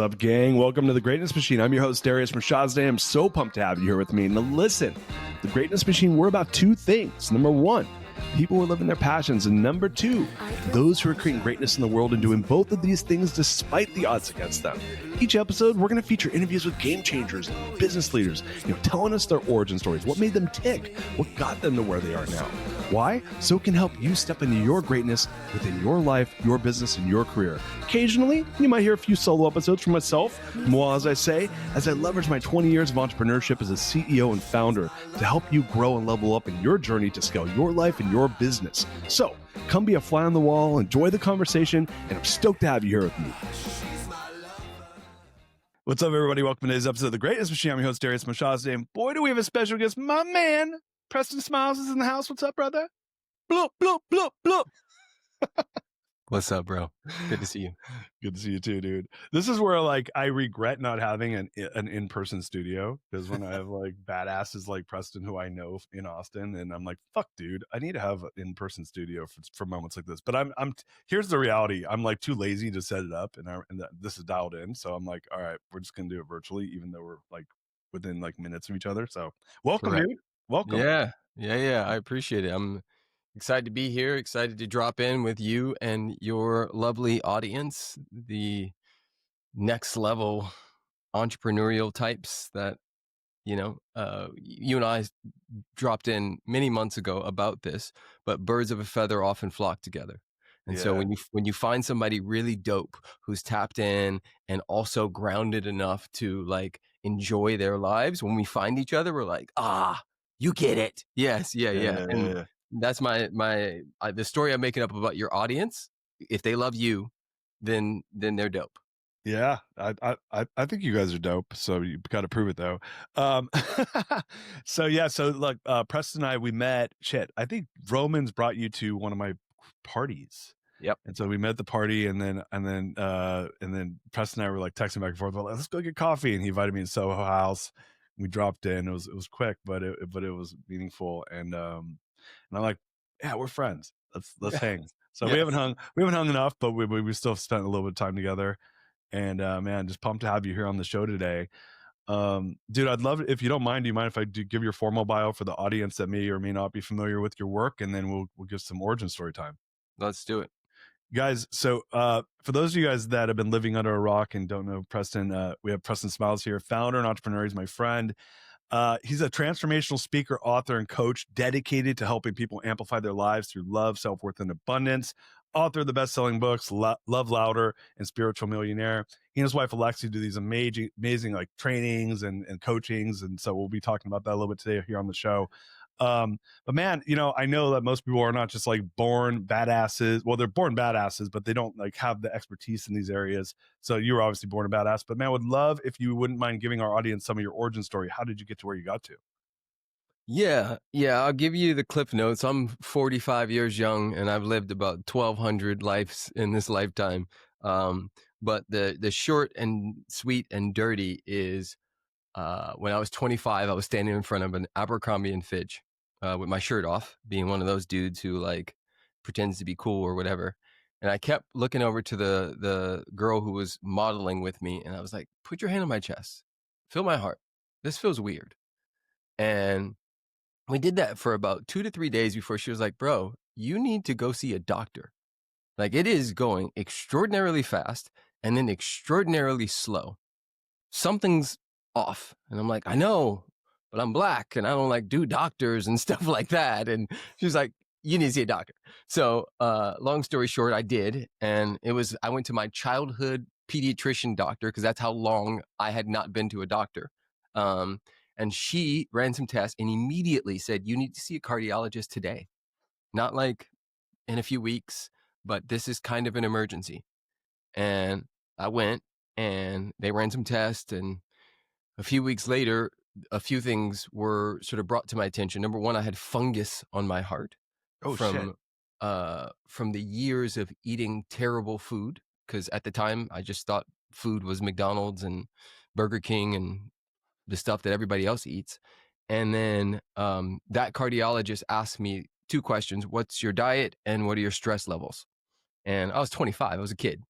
What's up, gang? Welcome to the Greatness Machine. I'm your host, Darius Mershazde. I'm so pumped to have you here with me. Now, listen, the Greatness Machine, we're about two things. Number one, people who are living their passions. And number two, those who are creating greatness in the world and doing both of these things despite the odds against them. Each episode, we're going to feature interviews with game changers, business leaders, telling us their origin stories, what made them tick, what got them to where they are now. Why? So it can help you step into your greatness within your life, your business, and your career. Occasionally, you might hear a few solo episodes from myself, moi, as I say, as I leverage my 20 years of entrepreneurship as a CEO and founder to help you grow and level up in your journey to scale your life and your business. So come be a fly on the wall, enjoy the conversation, and I'm stoked to have you here with me. What's up, everybody? Welcome to today's episode of The Greatness Machine. I'm your host, Darius Mershazde, and boy, do we have a special guest. My man, Preston Smiles, is in the house. What's up, brother? Bloop, bloop, bloop, bloop. What's up, bro? Good to see you. Good to see you too, dude. This is where I regret not having an in-person studio, because when I have badasses like Preston, who I know in Austin, and I'm like, fuck, dude, I need to have an in-person studio for moments like this. But I'm here's the reality. I'm too lazy to set it up, and this is dialed in. So I'm like, all right, we're just gonna do it virtually, even though we're within minutes of each other. So welcome, dude. Welcome. Yeah. I appreciate it. I'm excited to be here, excited to drop in with you and your lovely audience, the next level entrepreneurial types that, you and I dropped in many months ago about this, but birds of a feather often flock together. And so when you find somebody really dope who's tapped in and also grounded enough to enjoy their lives, when we find each other, we're like, you get it. Yes. Yeah. That's the story I'm making up about your audience. If they love you, then they're dope. Yeah, I think you guys are dope. So you got to prove it though. So look, Preston and I, we met. I think Romans brought you to one of my parties. Yep. And so we met at the party, and then Preston and I were texting back and forth. Let's go get coffee, and he invited me in Soho House. We dropped in. It was quick, but it was meaningful. And I'm like, yeah, we're friends. Let's hang. So yes. we haven't hung enough, but we still spent a little bit of time together. And man, just pumped to have you here on the show today. Dude, I'd love it if you don't mind. Do you mind if I do give your formal bio for the audience that may or may not be familiar with your work, and then we'll give some origin story time. Let's do it. Guys, so for those of you guys that have been living under a rock and don't know Preston, we have Preston Smiles here, founder and entrepreneur. He's my friend. He's a transformational speaker, author, and coach dedicated to helping people amplify their lives through love, self-worth, and abundance. Author of the best-selling books, Love Louder and Spiritual Millionaire. He and his wife, Alexi, do these amazing trainings and coachings. And so we'll be talking about that a little bit today here on the show. But man, I know that most people are not just born badasses. Well, they're born badasses, but they don't have the expertise in these areas. So you were obviously born a badass, but man, would love if you wouldn't mind giving our audience some of your origin story. How did you get to where you got to? Yeah. I'll give you the cliff notes. I'm 45 years young, and I've lived about 1,200 lives in this lifetime. But the short and sweet and dirty is when I was 25, I was standing in front of an Abercrombie and Fitch with my shirt off, being one of those dudes who pretends to be cool or whatever. And I kept looking over to the girl who was modeling with me, and I was like, put your hand on my chest, feel my heart. This feels weird. And we did that for about 2 to 3 days before she was like, bro, you need to go see a doctor. It is going extraordinarily fast and then extraordinarily slow. Something's off. And I'm like, I know, but I'm black and I don't do doctors and stuff like that. And she was like, you need to see a doctor. So long story short, I did. And I went to my childhood pediatrician doctor, because that's how long I had not been to a doctor. And she ran some tests and immediately said, you need to see a cardiologist today. Not in a few weeks, but this is kind of an emergency. And I went, and they ran some tests, and a few weeks later, a few things were sort of brought to my attention. Number one, I had fungus on my heart from the years of eating terrible food, because at the time I just thought food was McDonald's and Burger King and the stuff that everybody else eats. And then that cardiologist asked me 2 questions. What's your diet and what are your stress levels? And I was 25. I was a kid.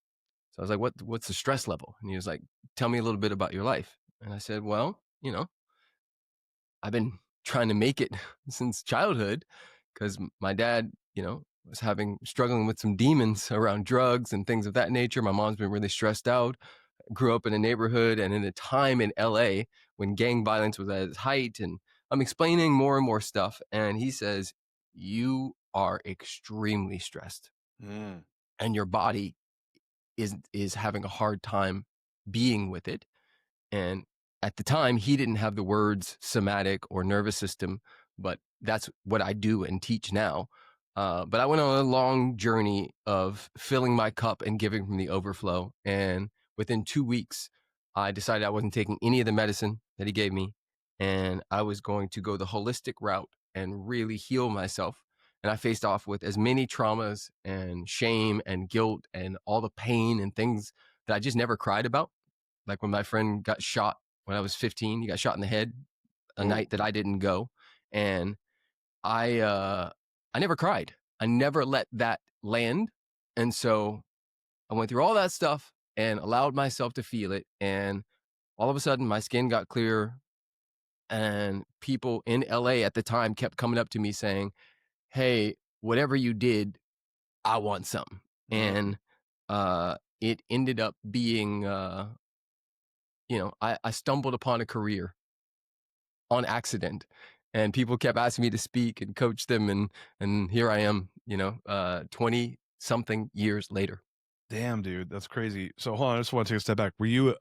So So I was like, what's the stress level? And he was like, tell me a little bit about your life. And I said, well, I've been trying to make it since childhood because my dad, was struggling with some demons around drugs and things of that nature. My mom's been really stressed out. Grew up in a neighborhood and in a time in LA when gang violence was at its height. And I'm explaining more and more stuff. And he says, you are extremely stressed Mm. and your body is having a hard time being with it. And at the time, he didn't have the words somatic or nervous system, but that's what I do and teach now. But I went on a long journey of filling my cup and giving from the overflow. And within 2 weeks, I decided I wasn't taking any of the medicine that he gave me. And I was going to go the holistic route and really heal myself. And I faced off with as many traumas and shame and guilt and all the pain and things that I just never cried about. Like when my friend got shot when I was 15, he got shot in the head a Oh. night that I didn't go. And I never cried. I never let that land. And so I went through all that stuff and allowed myself to feel it. And all of a sudden my skin got clear. And people in LA at the time kept coming up to me saying, hey, whatever you did, I want some. Mm. And it ended up being, I stumbled upon a career on accident, and people kept asking me to speak and coach them, and here I am, 20 something years later. Damn, dude, that's crazy. So hold on, I just want to take a step back. Were you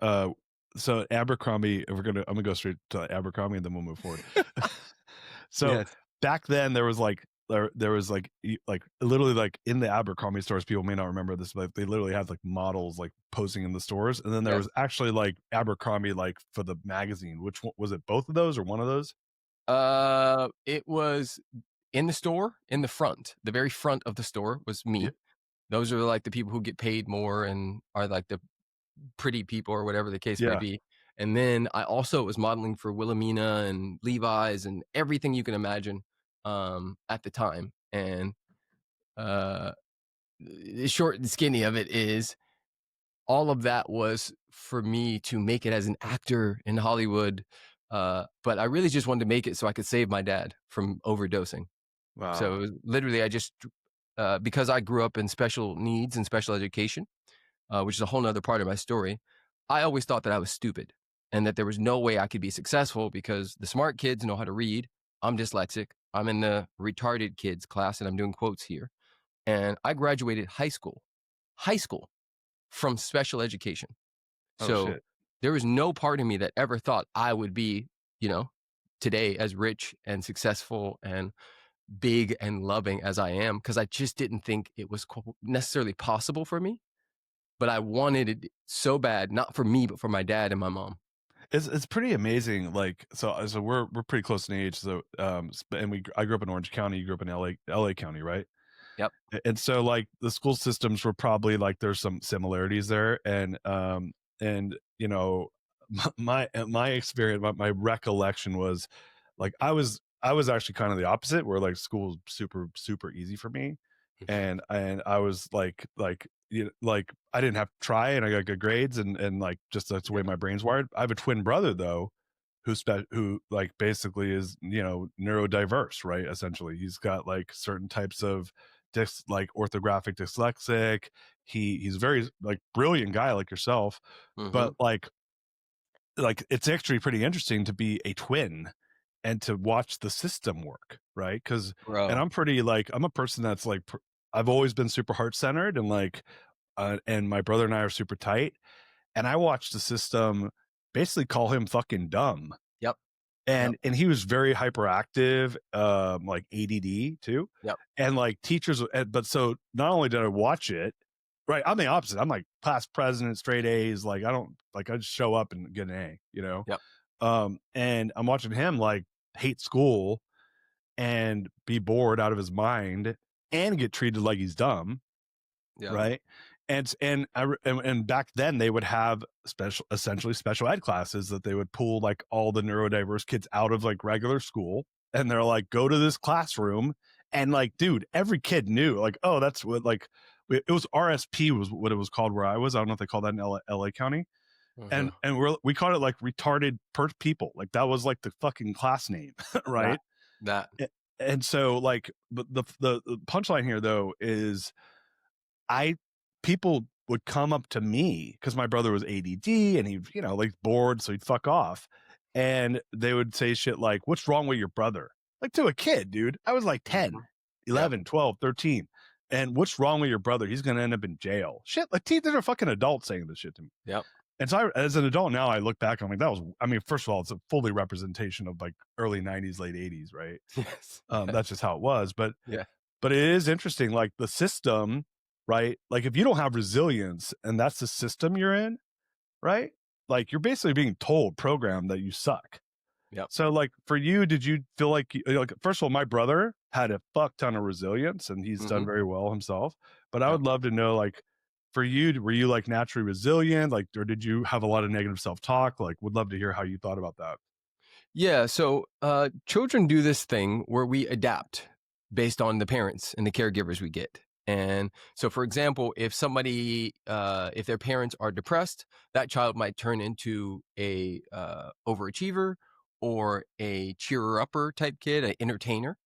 so Abercrombie, I'm gonna go straight to Abercrombie and then we'll move forward. So Yes. back then there was like like literally like in the Abercrombie stores, people may not remember this, but they literally had like models like posing in the stores, and then there Yep. was actually like Abercrombie like for the magazine. Which one was it? Both of those or one of those? It was in the store, in the front, the very front of the store was Yeah. me. Those are like the people who get paid more and are like the pretty people or whatever the case may Yeah. be. And then I also was modeling for Wilhelmina and Levi's and everything you can imagine at the time. And uh, the short and skinny of it is all of that was for me to make it as an actor in Hollywood. But I really just wanted to make it so I could save my dad from overdosing. So Wow. it was literally, because I grew up in special needs and special education, which is a whole nother part of my story, I always thought that I was stupid and that there was no way I could be successful because the smart kids know how to read. I'm dyslexic. I'm in the retarded kids class, and I'm doing quotes here. And I graduated high school from special education. Oh So shit. there was no part of me that ever thought I would be, today as rich and successful and big and loving as I am, because I just didn't think it was necessarily possible for me. But I wanted it so bad, not for me, but for my dad and my mom. It's pretty amazing. Like so we're pretty close in age. So and I grew up in Orange County. You grew up in LA County, right? Yep. And so like the school systems were probably like there's some similarities there, and my experience, my recollection was like I was actually kind of the opposite, where like school was super easy for me, and I was like I didn't have to try, and I got good grades, and like just that's the way Yeah. my brain's wired. I have a twin brother though, who like basically is neurodiverse, right? Essentially, he's got like certain types of like orthographic dyslexic. He's very like brilliant guy like yourself, Mm-hmm. but like it's actually pretty interesting to be a twin and to watch the system work, right? Because and Bro. I'm pretty like I'm a person that's like I've always been super heart centered, and like and my brother and I are super tight, and I watched the system basically call him fucking dumb, Yep. Yep. and he was very hyperactive, like ADD too, Yep. and like teachers. But so not only did I watch it, right? I'm the opposite. I'm like class president, straight A's. Like I don't like I just show up and get an A. Yep. And I'm watching him like hate school and be bored out of his mind and get treated like he's dumb, Yep. right? And back then they would have essentially special ed classes that they would pull like all the neurodiverse kids out of like regular school, and they're like, go to this classroom, and like, dude, every kid knew like, oh, that's what like it was RSP was what it was called where I was. I don't know if they call that in LA County. Uh-huh. And we called it like retarded people. Like that was like the fucking class name, right? That. And so like the punchline here though is I people would come up to me because my brother was ADD and he, you know, like bored, so he'd fuck off. And they would say shit like, "What's wrong with your brother?" Like to a kid, dude. I was like 10, Mhm. 11, 12, 13. And what's wrong with your brother? He's going to end up in jail. Shit, like these are fucking adults saying this shit to me. Yep. And so as an adult now, I look back, I'm like, that was, I mean, first of all, it's a fully representation of like early 90s, late 80s, right? Yes. That's just how it was. But Yeah. it is interesting, like the system, right? Like if you don't have resilience and that's the system you're in, right? Like you're basically being told, programmed that you suck. Yep. So like for you, did you feel like, like first of all, my brother had a fuck ton of resilience and he's done very well himself. But I Yep. would love to know, like, for you, were you like naturally resilient? Like, or did you have a lot of negative self-talk? Like, would love to hear how you thought about that. Yeah. So children do this thing where we adapt based on the parents and the caregivers we get. And so, for example, if somebody, if their parents are depressed, that child might turn into a overachiever or a cheerer-upper type kid, an entertainer,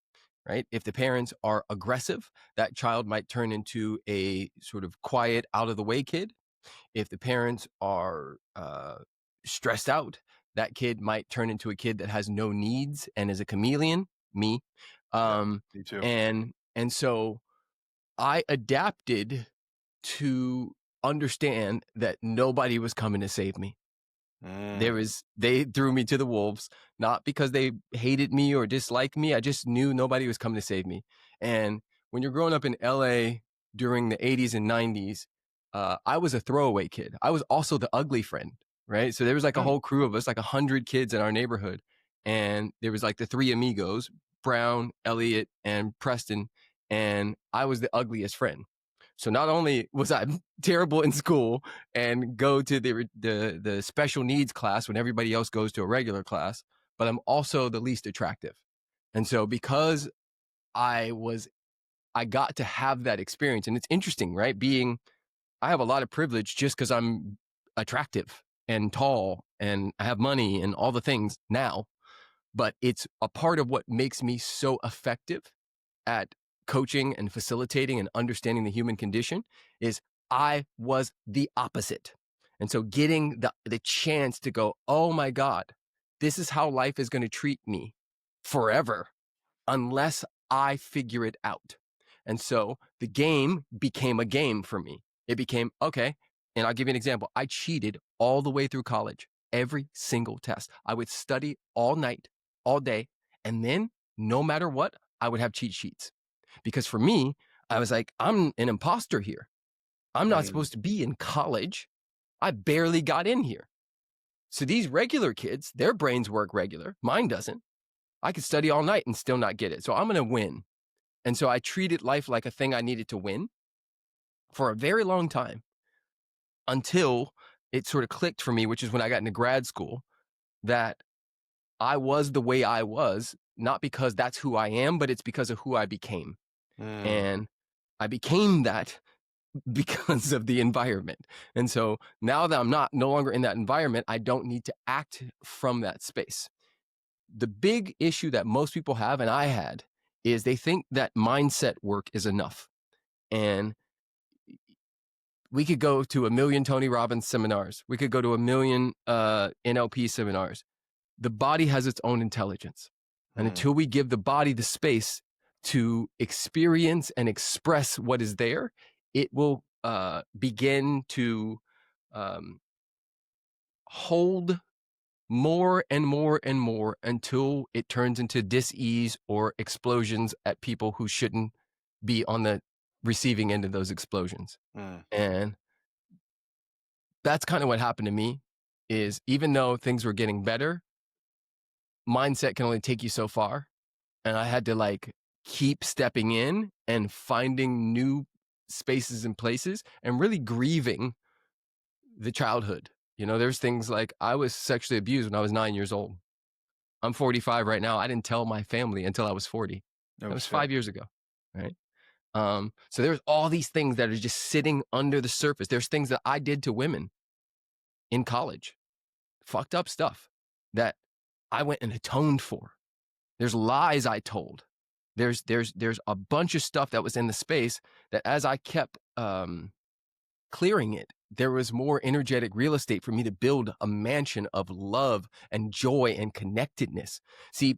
right? If the parents are aggressive, that child might turn into a sort of quiet, out-of-the-way kid. If the parents are stressed out, that kid might turn into a kid that has no needs and is a chameleon. Me, Me too. and so I adapted to understand that nobody was coming to save me. They threw me to the wolves, not because they hated me or disliked me. I just knew nobody was coming to save me. And when you're growing up in LA during the 80s and 90s, I was a throwaway kid. I was also the ugly friend, right? So there was like a whole crew of us, like 100 kids in our neighborhood. And there was like the three amigos, Brown, Elliot, and Preston. And I was the ugliest friend. So not only was I terrible in school and go to the special needs class when everybody else goes to a regular class, but I'm also the least attractive. And so because I got to have that experience, and it's interesting, right? I have a lot of privilege just because I'm attractive and tall and I have money and all the things now, but it's a part of what makes me so effective at coaching and facilitating and understanding the human condition is I was the opposite. And so getting the chance to go, oh my God, this is how life is going to treat me forever unless I figure it out. And so the game became a game for me. It became, okay, and I'll give you an example. I cheated all the way through college, every single test. I would study all night, all day, and then no matter what, I would have cheat sheets. Because for me, I was like, I'm an imposter here. I'm not supposed to be in college. I barely got in here. So these regular kids, their brains work regular. Mine doesn't. I could study all night and still not get it. So I'm going to win. And so I treated life like a thing I needed to win for a very long time until it sort of clicked for me, which is when I got into grad school, that I was the way I was, not because that's who I am, but it's because of who I became. And I became that because of the environment. And so now that I'm no longer in that environment, I don't need to act from that space. The big issue that most people have, and I had, is they think that mindset work is enough. And we could go to a million Tony Robbins seminars. We could go to a million NLP seminars. The body has its own intelligence. And until we give the body the space to experience and express what is there, it will begin to hold more and more and more until it turns into dis-ease or explosions at people who shouldn't be on the receiving end of those explosions. And that's kind of what happened to me, is even though things were getting better, mindset can only take you so far. And I had to like keep stepping in and finding new spaces and places and really grieving the childhood. You know, there's things like I was sexually abused when I was 9 years old. I'm 45 right now. I didn't tell my family until I was 40. That was 5 years ago, right? So there's all these things that are just sitting under the surface. There's things that I did to women in college, fucked up stuff that I went and atoned for. There's lies I told. There's a bunch of stuff that was in the space that as I kept clearing it, there was more energetic real estate for me to build a mansion of love and joy and connectedness. See,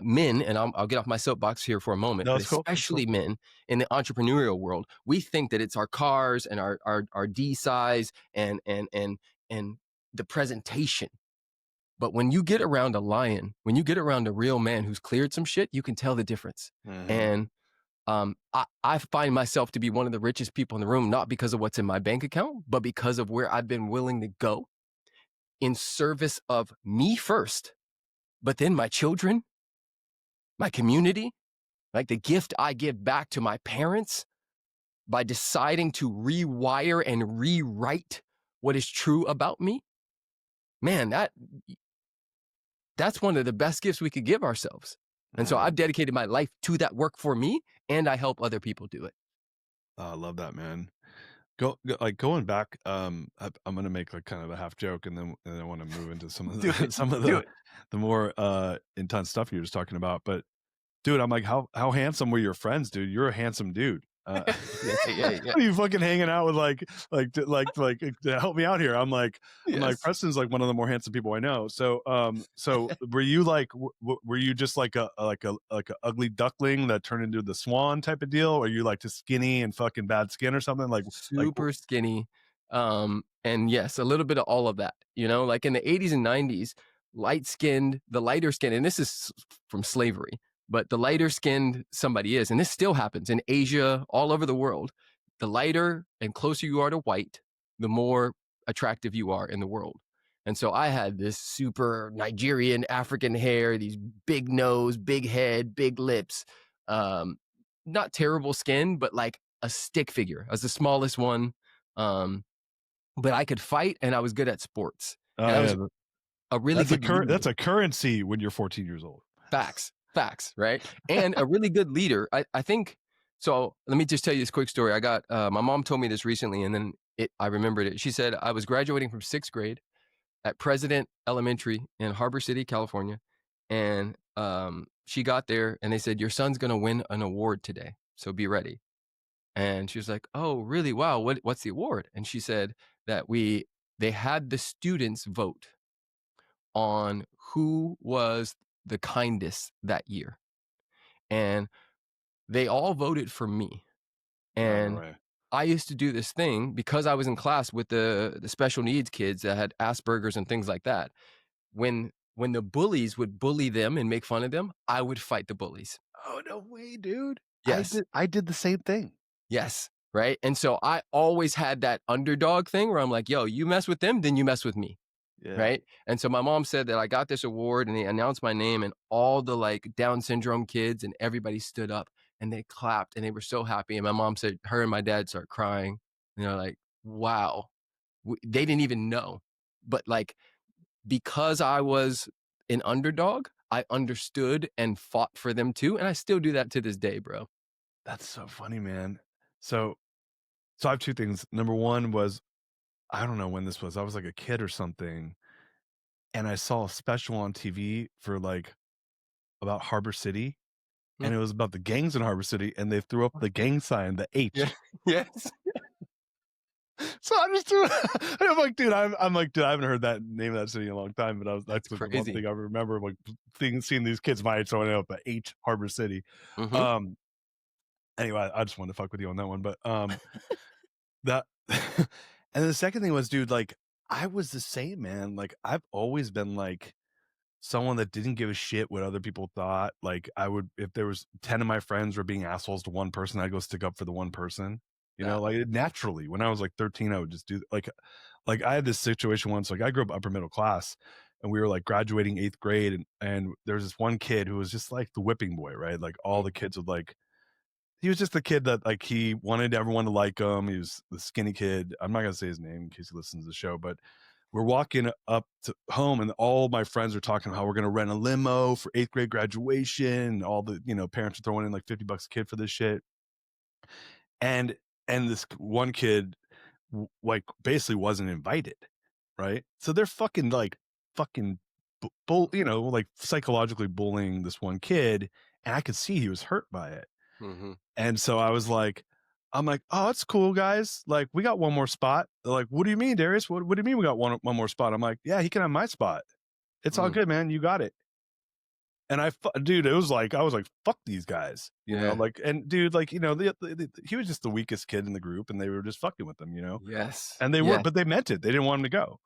men, and I'll get off my soapbox here for a moment, No, but it's cool. especially men in the entrepreneurial world, we think that it's our cars and our D size and the presentation. But when you get around a lion, when you get around a real man who's cleared some shit, you can tell the difference. And I find myself to be one of the richest people in the room, not because of what's in my bank account, but because of where I've been willing to go in service of me first, but then my children, my community, like the gift I give back to my parents by deciding to rewire and rewrite what is true about me. Man, that's one of the best gifts we could give ourselves. And so I've dedicated my life to that work for me, and I help other people do it. I love that, man. Going back, I'm gonna make like kind of a half joke, and then I want to move into some of the the more intense stuff you were just talking about. But dude, I'm like, how handsome were your friends, dude? You're a handsome dude. Yeah. What are you fucking hanging out with to help me out here? I'm like Preston's like one of the more handsome people I know. So were you like were you just like a ugly duckling that turned into the swan type of deal? Or are you like just skinny and fucking bad skin or something? Super skinny. And yes, a little bit of all of that, like in the 80s and 90s, the lighter skinned, and this is from slavery, but the lighter skinned somebody is, and this still happens in Asia, all over the world, the lighter and closer you are to white, the more attractive you are in the world. And so I had this super Nigerian African hair, these big nose, big head, big lips, not terrible skin, but like a stick figure. I was the smallest one. But I could fight and I was good at sports. And I was a really good leader. That's a currency when you're 14 years old. Facts, right? And a really good leader. I think, so let me just tell you this quick story. I got, my mom told me this recently, and then I remembered it. She said, I was graduating from 6th grade at President Elementary in Harbor City, California. And she got there and they said, your son's going to win an award today, so be ready. And she was like, oh, really? Wow. What's the award? And she said that they had the students vote on who was the kindest that year. And they all voted for me. And I used to do this thing because I was in class with the special needs kids that had Asperger's and things like that. When the bullies would bully them and make fun of them, I would fight the bullies. Oh, no way, dude. Yes. I did the same thing. Yes. Right. And so I always had that underdog thing where I'm like, yo, you mess with them, then you mess with me. Yeah. Right. And so my mom said that I got this award and they announced my name, and all the like Down syndrome kids and everybody stood up and they clapped and they were so happy. And my mom said her and my dad started crying. And they're like, wow, they didn't even know. But like, because I was an underdog, I understood and fought for them too. And I still do that to this day, bro. That's so funny, man. So I have two things. Number one was, I don't know when this was. I was like a kid or something, and I saw a special on TV for like about Harbor City, and it was about the gangs in Harbor City, and they threw up the gang sign, the H. Yeah. Yes. So I'm just doing. I'm like, dude, I'm like, dude, I haven't heard that name of that city in a long time, but that's the one thing I remember, like seeing these kids my age throwing up the H Harbor City. Mm-hmm. Anyway, I just wanted to fuck with you on that one, but that. And the second thing was, dude, like I was the same, man. Like I've always been like someone that didn't give a shit what other people thought. Like I would, if there was 10 of my friends were being assholes to one person, I'd go stick up for the one person. You know, like naturally, when I was like 13, I would just do like I had this situation once. Like I grew up upper middle class, and we were like graduating 8th grade, and there was this one kid who was just like the whipping boy, right? Like all the kids would like. He was just the kid that like he wanted everyone to like him. He was the skinny kid. I'm not gonna say his name in case he listens to the show, but we're walking up to home, and all my friends are talking about how we're gonna rent a limo for 8th grade graduation. And all the parents are throwing in like $50 a kid for this shit. and this one kid like basically wasn't invited, right? So they're fucking like psychologically bullying this one kid, and I could see he was hurt by it. Mm-hmm. And so I'm like, oh, it's cool, guys. Like, we got one more spot. They're like, what do you mean, Darius? What do you mean we got one more spot? I'm like, yeah, he can have my spot. It's all good, man. You got it. And dude, it was like, I was like, fuck these guys, you know, like, and dude, like, you know, he was just the weakest kid in the group, and they were just fucking with him, you know? Yes. And they were, but they meant it. They didn't want him to go.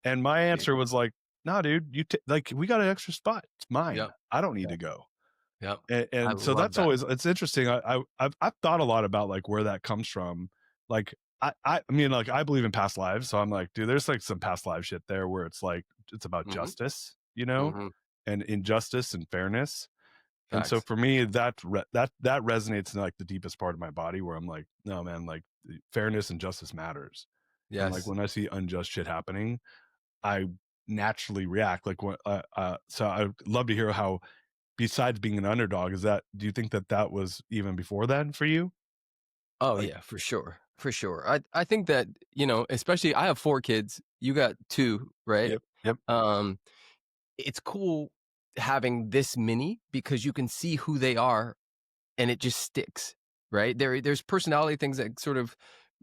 And my answer was like, nah, dude, like, we got an extra spot. It's mine. Yep. I don't need to go. Yep. And so that's always, it's interesting. I've thought a lot about like where that comes from. Like, I mean, like, I believe in past lives. So I'm like, dude, there's like some past life shit there where it's like, it's about justice, you know, and injustice and fairness. Facts. And so for me, that resonates in like the deepest part of my body, where I'm like, no, man, like, fairness and justice matters. Yes. And like, when I see unjust shit happening, I naturally react. Like, so I'd love to hear how, besides being an underdog, do you think that was even before then for you? Oh, like, yeah, for sure. For sure. I think that, you know, especially I have 4 kids. You got 2, right? Yep. It's cool having this many because you can see who they are and it just sticks, right? There's personality things that sort of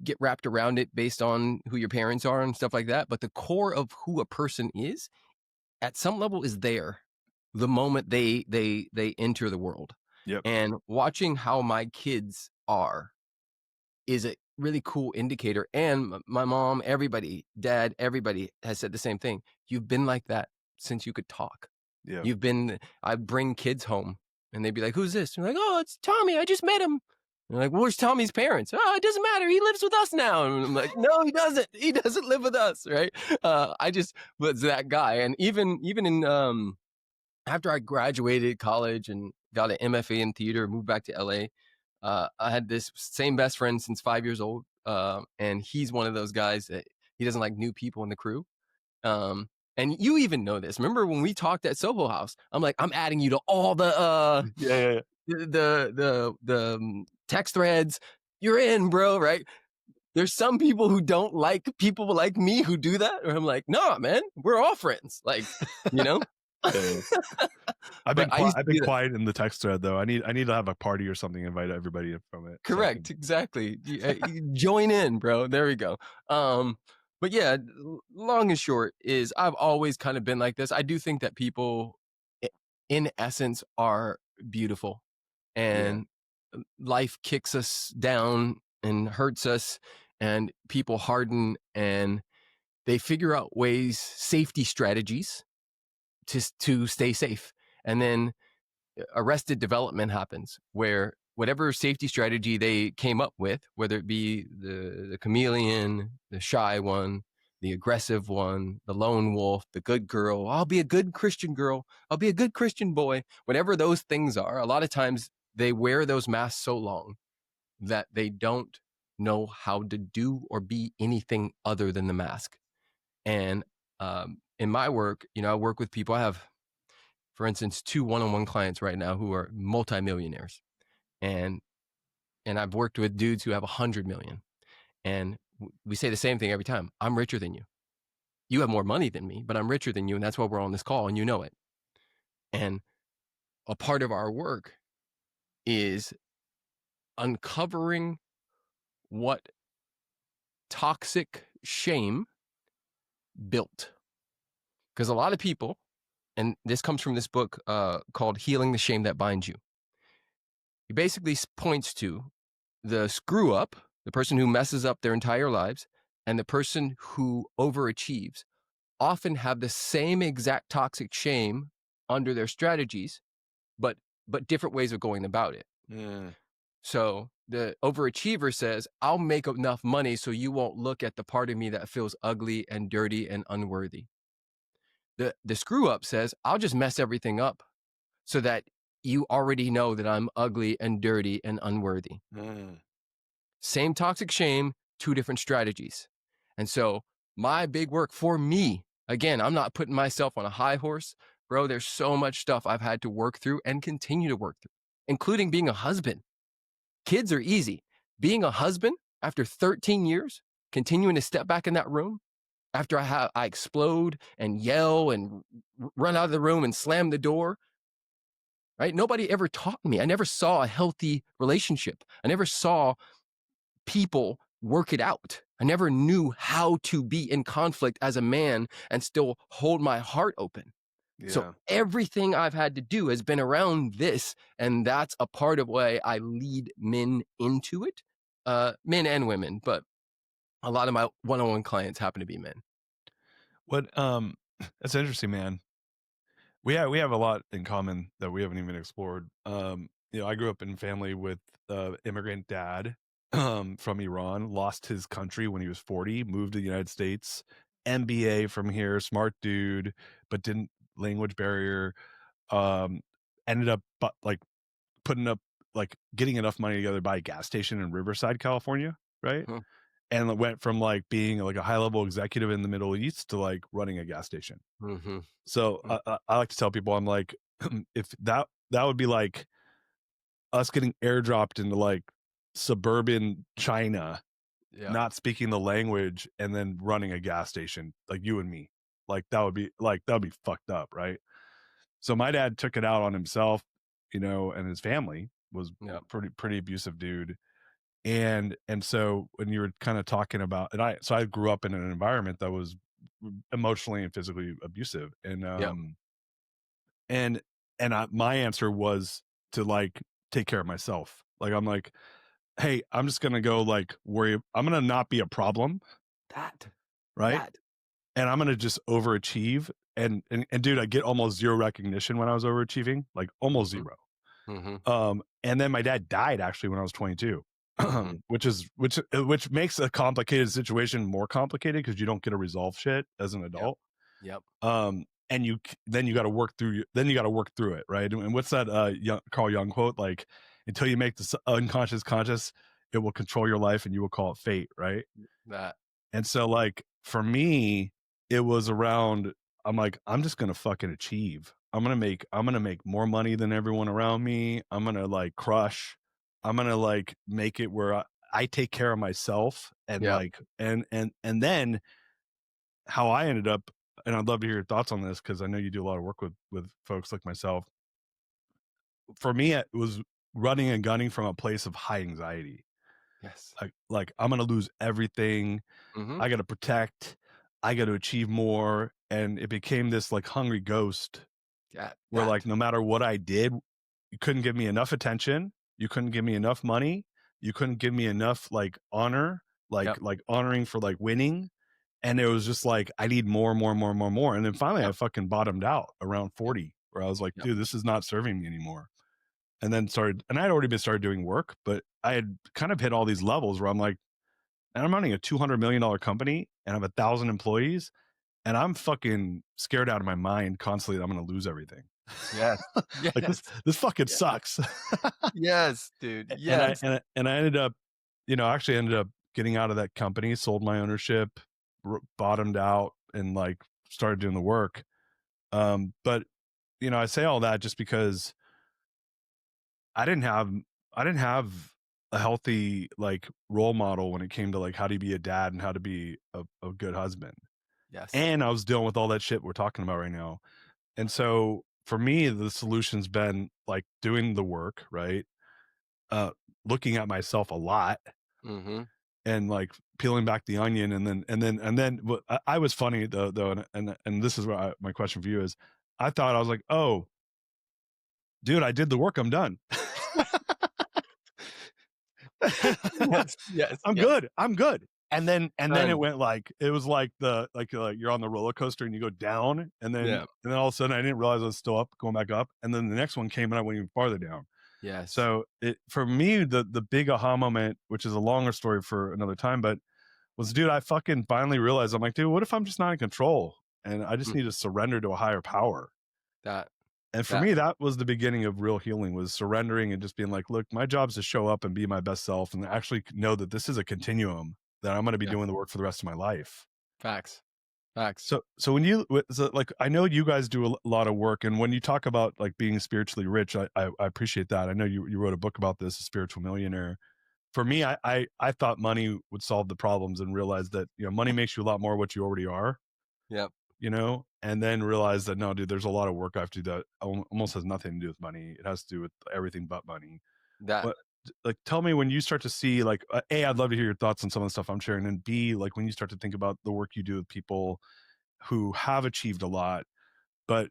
get wrapped around it based on who your parents are and stuff like that. But the core of who a person is at some level is there the moment they enter the world. Yep. And watching how my kids are is a really cool indicator. And my mom, everybody, dad, everybody has said the same thing. You've been like that since you could talk. Yeah. I bring kids home and they'd be like, who's this? And I'm like, oh, it's Tommy. I just met him. And I'm like, where's Tommy's parents? Oh, it doesn't matter. He lives with us now. And I'm like, no, he doesn't. He doesn't live with us. Right. I just was that guy. And even in, after I graduated college and got an MFA in theater, moved back to LA, I had this same best friend since 5 years old. And he's one of those guys that he doesn't like new people in the crew. And you even know this. Remember when we talked at Soho House? I'm like, I'm adding you to all the the text threads. You're in, bro, right? There's some people who don't like people like me who do that. Or I'm like, nah, man, we're all friends. Like, you know? I've been quiet in the text thread though. I need to have a party or something, invite everybody from it. Correct. So exactly. Join in, bro. There we go. But yeah, long and short is I've always kind of been like this. I do think that people in essence are beautiful, and life kicks us down and hurts us, and people harden and they figure out ways, safety strategies to stay safe. And then arrested development happens where whatever safety strategy they came up with, whether it be the chameleon, the shy one, the aggressive one, the lone wolf, the good girl, I'll be a good Christian girl, I'll be a good Christian boy, whatever those things are, a lot of times they wear those masks so long that they don't know how to do or be anything other than the mask. And in my work, you know, I work with people. I have, for instance, 2 one-on-one clients right now who are multimillionaires. And I've worked with dudes who have 100 million. And we say the same thing every time. I'm richer than you. You have more money than me, but I'm richer than you. And that's why we're on this call and you know it. And a part of our work is uncovering what toxic shame built. Because a lot of people, and this comes from this book called Healing the Shame That Binds You. He basically points to the screw up, the person who messes up their entire lives, and the person who overachieves often have the same exact toxic shame under their strategies, but different ways of going about it. So the overachiever says, I'll make enough money so you won't look at the part of me that feels ugly and dirty and unworthy. The screw up says, I'll just mess everything up so that you already know that I'm ugly and dirty and unworthy. Same toxic shame, 2 different strategies. And so my big work for me, again, I'm not putting myself on a high horse, bro. There's so much stuff I've had to work through and continue to work through, including being a husband. Kids are easy. being a husband after 13 years, continuing to step back in that room after I explode and yell and run out of the room and slam the door, right? Nobody ever taught me. I never saw a healthy relationship. I never saw people work it out. I never knew how to be in conflict as a man and still hold my heart open. So everything I've had to do has been around this, and that's a part of why I lead men into it, men and women, but a lot of my one-on-one clients happen to be men. What that's interesting, man. We have a lot in common that we haven't even explored. I grew up in a family with immigrant dad from Iran, lost his country when he was 40, moved to the United States, MBA from here, smart dude, but didn't language barrier. Um, Ended up like putting up like getting enough money together to buy a gas station in Riverside, California, right? Hmm. And it went from like being like a high level executive in the Middle East to like running a gas station. Mm-hmm. So I like to tell people, I'm like, if that would be like us getting airdropped into like suburban China, Yeah. not speaking the language, and then running a gas station, like you and me, like that would be fucked up, right? So my dad took it out on himself, and his family was Yeah. pretty abusive dude. And so when you were kind of talking about, I grew up in an environment that was emotionally and physically abusive, and Yeah. my answer was to like take care of myself. Like I'm like, hey, I'm just gonna go like worry. I'm gonna not be a problem, right? That. And I'm gonna just overachieve. And dude, I get almost zero recognition when I was overachieving, like almost Mm-hmm. zero. Mm-hmm. And then my dad died actually when I was 22, Mm-hmm. which makes a complicated situation more complicated because you don't get to resolve shit as an adult. Yep. And then you got to work through it, right? And what's that Carl Jung quote, like, until you make the unconscious conscious, it will control your life and you will call it fate, right? That. And so like for me, it was around, I'm like, I'm just gonna fucking achieve. I'm gonna make more money than everyone around me. I'm gonna like crush. I'm gonna like make it where I take care of myself, and Yeah. like and then how I ended up, and I'd love to hear your thoughts on this because I know you do a lot of work with folks like myself. For me, it was running and gunning from a place of high anxiety. Yes. Like I'm gonna lose everything. Mm-hmm. I got to protect. I got to achieve more, and it became this like hungry ghost where like no matter what I did, you couldn't give me enough attention. You couldn't give me enough money. You couldn't give me enough like honor, like honoring for like winning. And it was just like, I need more, more, more, more, more. And then finally I fucking bottomed out around 40 where I was like, dude, this is not serving me anymore. And then I had already been started doing work, but I had kind of hit all these levels where I'm like, and I'm running a $200 million company and I have 1,000 employees, and I'm fucking scared out of my mind constantly that I'm going to lose everything. Yes. Like this fucking sucks. Yes, dude. And I Yes. and I ended up, actually ended up getting out of that company, sold my ownership, bottomed out, and like started doing the work. But I say all that just because I didn't have a healthy like role model when it came to like how to be a dad and how to be a good husband. Yes. And I was dealing with all that shit we're talking about right now. And so for me, the solution's been like doing the work, right? Looking at myself a lot, Mm-hmm. and like peeling back the onion, and then what I was funny though, and this is what my question for you is, I thought I was like, oh, dude, I did the work, I'm done. Yes. Yes. I'm Yes. good. I'm good. And then it went like, it was like you're on the roller coaster and you go down, and then all of a sudden I didn't realize I was still up, going back up, and then the next one came and I went even farther down. Yes. So for me, the big aha moment, which is a longer story for another time, but was, dude, I fucking finally realized, I'm like, dude, what if I'm just not in control and I just need to surrender to a higher power? And for me, that was the beginning of real healing, was surrendering and just being like, look, my job's to show up and be my best self, and actually know that this is a continuum that I'm going to be doing the work for the rest of my life. Facts. So when like, I know you guys do a lot of work, and when you talk about like being spiritually rich, I appreciate that. I know you wrote a book about this, A Spiritual Millionaire. for me, I thought money would solve the problems, and realized that, money makes you a lot more what you already are, Yep. and then realized that, no, dude, there's a lot of work I have to do that almost has nothing to do with money. It has to do with everything but money. That But like, tell me when you start to see, like, A, I'd love to hear your thoughts on some of the stuff I'm sharing, and B, like, when you start to think about the work you do with people who have achieved a lot, but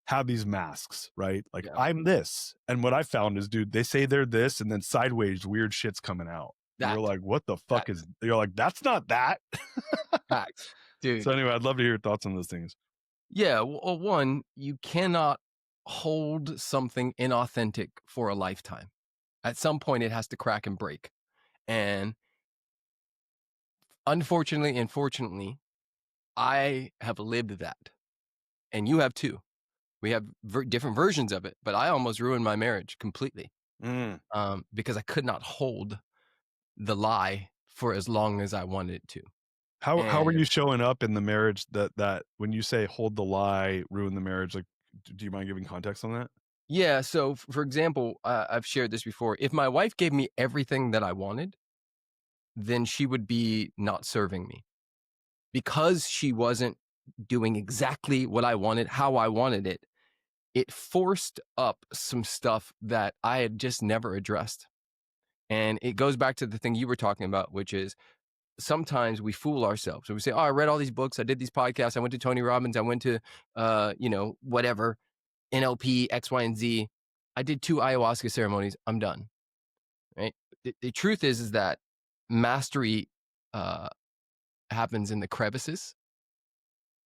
have these masks, right? Like, yeah. I'm this. And what I found is, dude, they say they're this, and then sideways weird shit's coming out. And you're That like, what the fuck facts. you're like, that's not that. Facts. So Dude. anyway, I'd love to hear your thoughts on those things. Yeah. Well, one, you cannot hold something inauthentic for a lifetime. At some point, it has to crack and break. And unfortunately and fortunately, I have lived that. And you have too. We have different versions of it, but I almost ruined my marriage completely because I could not hold the lie for as long as I wanted it to. How were And you showing up in the marriage that when you say hold the lie, ruin the marriage, like, do you mind giving context on that? yeah, so for example, I've shared this before. If my wife gave me everything that I wanted, then she would be not serving me because she wasn't doing exactly what I wanted, how I wanted it. It forced up some stuff that I had just never addressed. And it goes back to the thing you were talking about, which is sometimes we fool ourselves. So we say, oh, I read all these books. I did these podcasts. I went to Tony Robbins. I went to, whatever, NLP, X, Y, and Z. I did 2 ayahuasca ceremonies. I'm done. Right. The truth is that mastery happens in the crevices.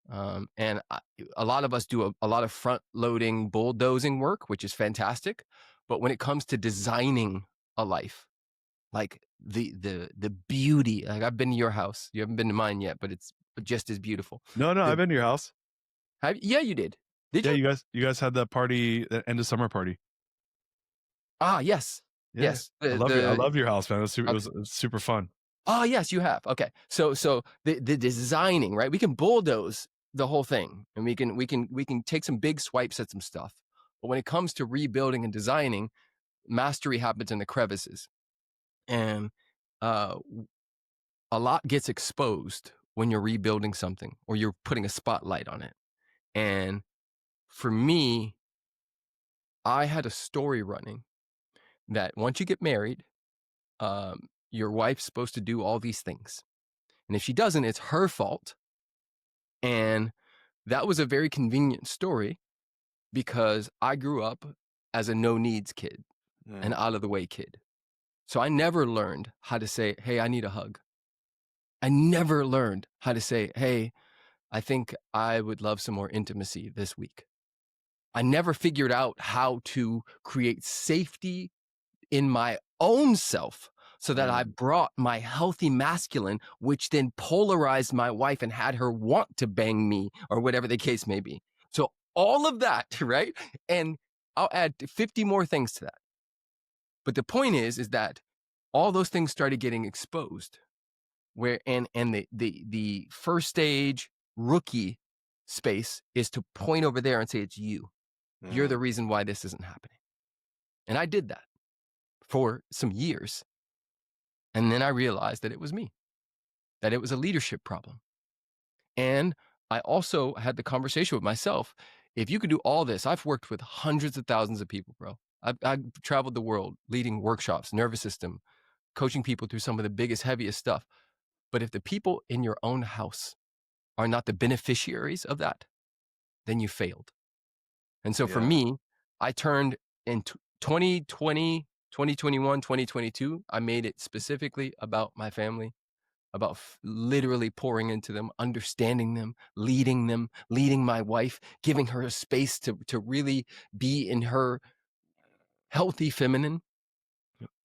And a lot of us do a lot of front loading, bulldozing work, which is fantastic. But when it comes to designing a life, like the beauty, like I've been to your house, you haven't been to mine yet, but it's just as beautiful. No, I've been to your house. Yeah, you did. Did Yeah, you? you guys had that party, the end of summer party. Ah, yes, Yeah. yes. I love your house, man. It was super fun. Oh, yes, you have. Okay, so the designing, right? We can bulldoze the whole thing, and we can take some big swipes at some stuff. But when it comes to rebuilding and designing, mastery happens in the crevices, and a lot gets exposed when you're rebuilding something or you're putting a spotlight on it. And for me, I had a story running that once you get married, your wife's supposed to do all these things. And if she doesn't, it's her fault. And that was a very convenient story because I grew up as a no needs kid, an out of the way kid. So I never learned how to say, hey, I need a hug. I never learned how to say, hey, I think I would love some more intimacy this week. I never figured out how to create safety in my own self so that I brought my healthy masculine, which then polarized my wife and had her want to bang me or whatever the case may be. So all of that, right? And I'll add 50 more things to that. But the point is that all those things started getting exposed where, and the first stage rookie space is to point over there and say, it's you. You're the reason why this isn't happening. And I did that for some years. And then I realized that it was me, that it was a leadership problem. And I also had the conversation with myself. If you could do all this, I've worked with hundreds of thousands of people, bro. I've traveled the world leading workshops, nervous system, coaching people through some of the biggest, heaviest stuff. But if the people in your own house are not the beneficiaries of that, then you failed. And so for me, I turned in 2020, 2021, 2022, I made it specifically about my family, about literally pouring into them, understanding them, leading my wife, giving her a space to really be in her healthy feminine.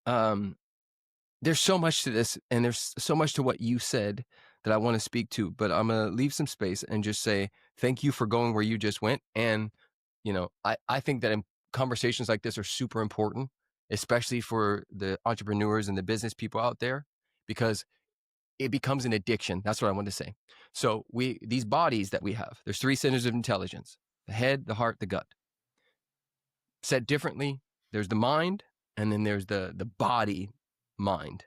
There's so much to this, and there's so much to what you said that I want to speak to, but I'm going to leave some space and just say thank you for going where you just went. And, I think that in conversations like this are super important, especially for the entrepreneurs and the business people out there, because it becomes an addiction. That's what I want to say. So these bodies that we have, there's 3 centers of intelligence: the head, the heart, the gut. Said differently, there's the mind, and then there's the body mind.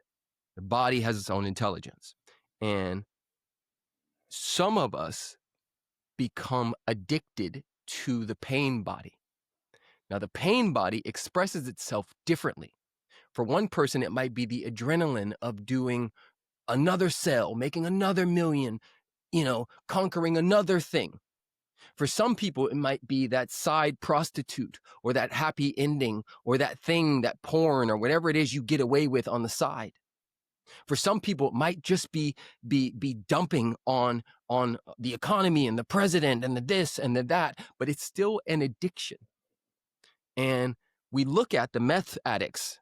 The body has its own intelligence. And some of us become addicted to the pain body. Now, the pain body expresses itself differently. For one person, it might be the adrenaline of doing another sale, making another million, conquering another thing. For some people, it might be that side prostitute or that happy ending or that thing, that porn or whatever it is you get away with on the side. For some people, it might just be dumping on the economy and the president and the this and the that, but it's still an addiction. And we look at the meth addicts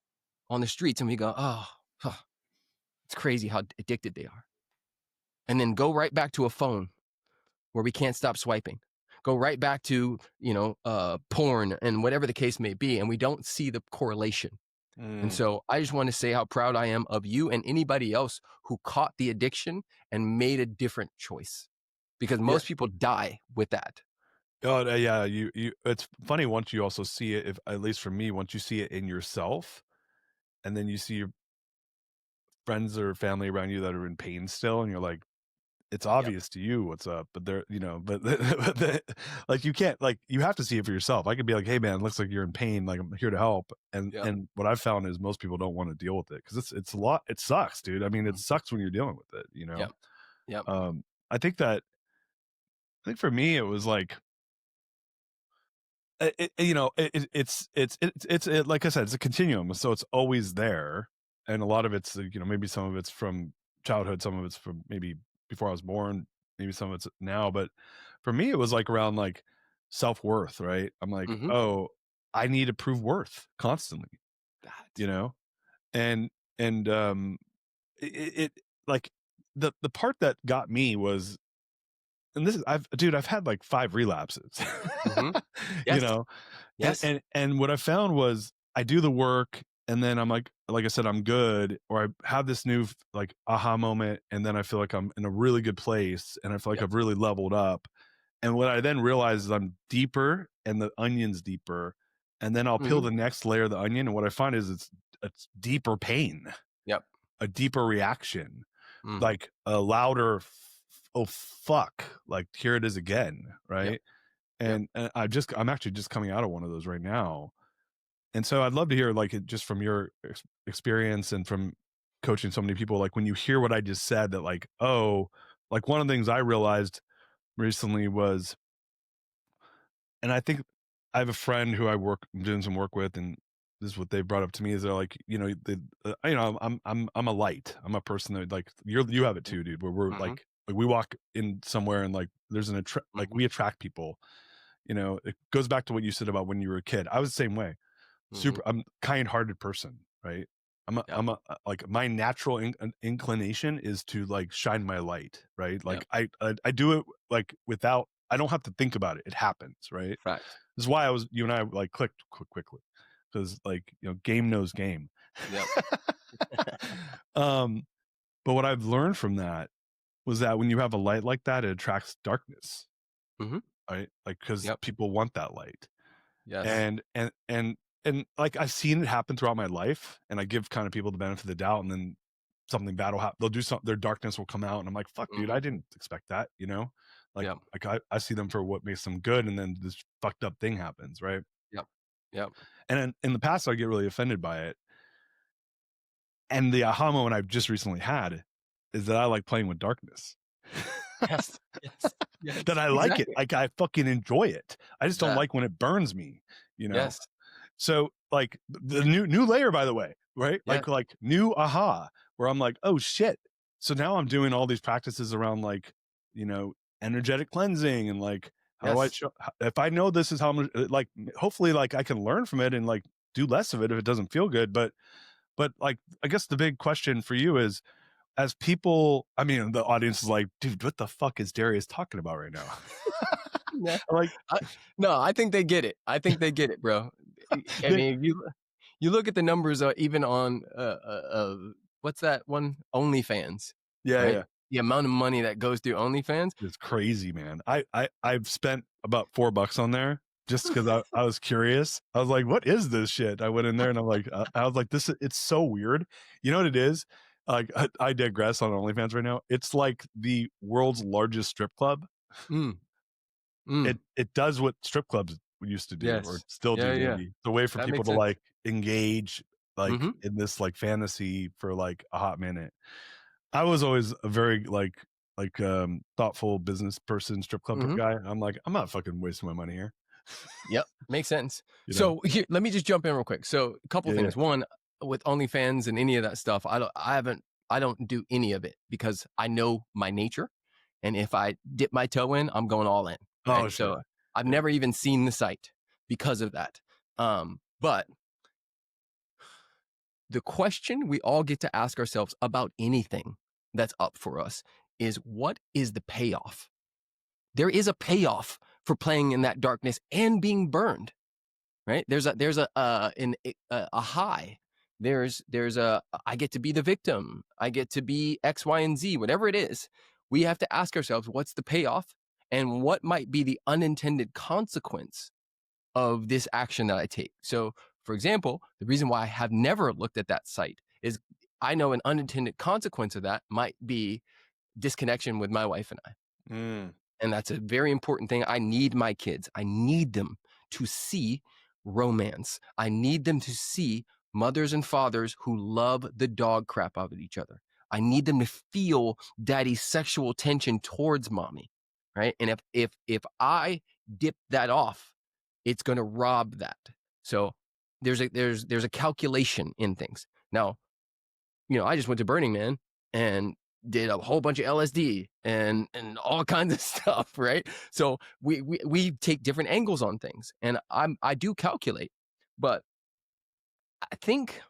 on the streets and we go, oh, it's crazy how addicted they are. And then go right back to a phone where we can't stop swiping. Go right back to, porn and whatever the case may be. And we don't see the correlation. And so I just want to say how proud I am of you and anybody else who caught the addiction and made a different choice, because most people die with that. Oh yeah, you. It's funny once you also see it. If at least for me, once you see it in yourself, and then you see your friends or family around you that are in pain still, and you're like, it's obvious to you what's up, but they're, like you can't, like you have to see it for yourself. I could be like, hey man, it looks like you're in pain. Like I'm here to help. And what I've found is most people don't want to deal with it because it's a lot. It sucks, dude. I mean, it sucks when you're dealing with it. I think for me it was like, it's like I said, it's a continuum. So it's always there, and a lot of it's maybe some of it's from childhood, some of it's from maybe before I was born, maybe some of it's now. But for me, it was like around like self-worth, right? I'm like, oh, I need to prove worth constantly, and it like the part that got me was, and this is I've had like 5 relapses, Yes. and what I found was I do the work and then I'm like I said, I'm good, or I have this new like aha moment, and then I feel like I'm in a really good place and I feel like I've really leveled up. And what I then realize is I'm deeper and the onion's deeper, and then I'll peel the next layer of the onion, and what I find is it's deeper pain, a deeper reaction, like a louder oh fuck, like here it is again, right? And I'm actually just coming out of one of those right now. And so I'd love to hear like it just from your experience and from coaching so many people, like when you hear what I just said, that like, oh, like one of the things I realized recently was, and I think I have a friend who I'm doing some work with, and this is what they brought up to me, is they're like, I'm a light. I'm a person that like you have it too, dude, where we're like we walk in somewhere and like there's like we attract people. It goes back to what you said about when you were a kid. I was the same way. I'm a kind-hearted person, right? I'm a like my natural inclination is to like shine my light, right? Like I do it like without, I don't have to think about it. It happens, right? Fact. This is why you and I like clicked quickly, because like game knows game. But what I've learned from that was that when you have a light like that, it attracts darkness, right? Like because people want that light. And like I've seen it happen throughout my life, and I give kind of people the benefit of the doubt, and then something bad will happen. They'll do something, their darkness will come out, and I'm like, fuck, dude, I didn't expect that, Like I see them for what makes them good, and then this fucked up thing happens, right? And in the past, I get really offended by it. And the aha moment I've just recently had is that I like playing with darkness. That I like it. Like I fucking enjoy it. I just don't like when it burns me, So like the new layer, by the way, right? Like new aha, where I'm like, oh shit. So now I'm doing all these practices around like, energetic cleansing, and like how do I show, if I know this is how much, like hopefully like I can learn from it and like do less of it if it doesn't feel good. But like I guess the big question for you is, as people, I mean, the audience is like, dude, what the fuck is Darius talking about right now? No, I think they get it. I think they get it, bro. I mean, you look at the numbers, even on what's that one, OnlyFans? Yeah. The amount of money that goes through OnlyFans is crazy, man. I've spent about $4 on there just because I was curious. I was like, what is this shit? I went in there and I'm like, I was like, it's so weird. You know what it is? Like I digress on OnlyFans right now. It's like the world's largest strip club. Mm, mm, It does what strip clubs used to do or yes. still Yeah, do yeah. maybe. It's a way for That people makes to sense. like engage like Mhm, in this like fantasy for like a hot minute. I was always a very thoughtful business person, strip club mhm. guy. I'm like, I'm not fucking wasting my money here. Yep, makes sense. You know? So here, let me just jump in real quick. So a couple Yeah, yeah. things. One, with OnlyFans and any of that stuff, I don't do any of it because I know my nature, and if I dip my toe in, I'm going all in. Oh Right. shit. So I've Yeah. never even seen the site because of that. But the question we all get to ask ourselves about anything that's up for us is, what is the payoff? There is a payoff for playing in that darkness and being burned, right? There's a high. There's a, I get to be the victim. I get to be X, Y, and Z, whatever it is. We have to ask ourselves, what's the payoff and what might be the unintended consequence of this action that I take. So, for example, the reason why I have never looked at that site is I know an unintended consequence of that might be disconnection with my wife and I. Mm, And that's a very important thing. I need my kids. I need them to see romance. I need them to see mothers and fathers who love the dog crap out of each other. I need them to feel daddy's sexual tension towards mommy, right? And if I dip that off, it's going to rob that. So there's a calculation in things. Now, I just went to Burning Man and did a whole bunch of LSD and all kinds of stuff, right? So we take different angles on things, and I do calculate, but I think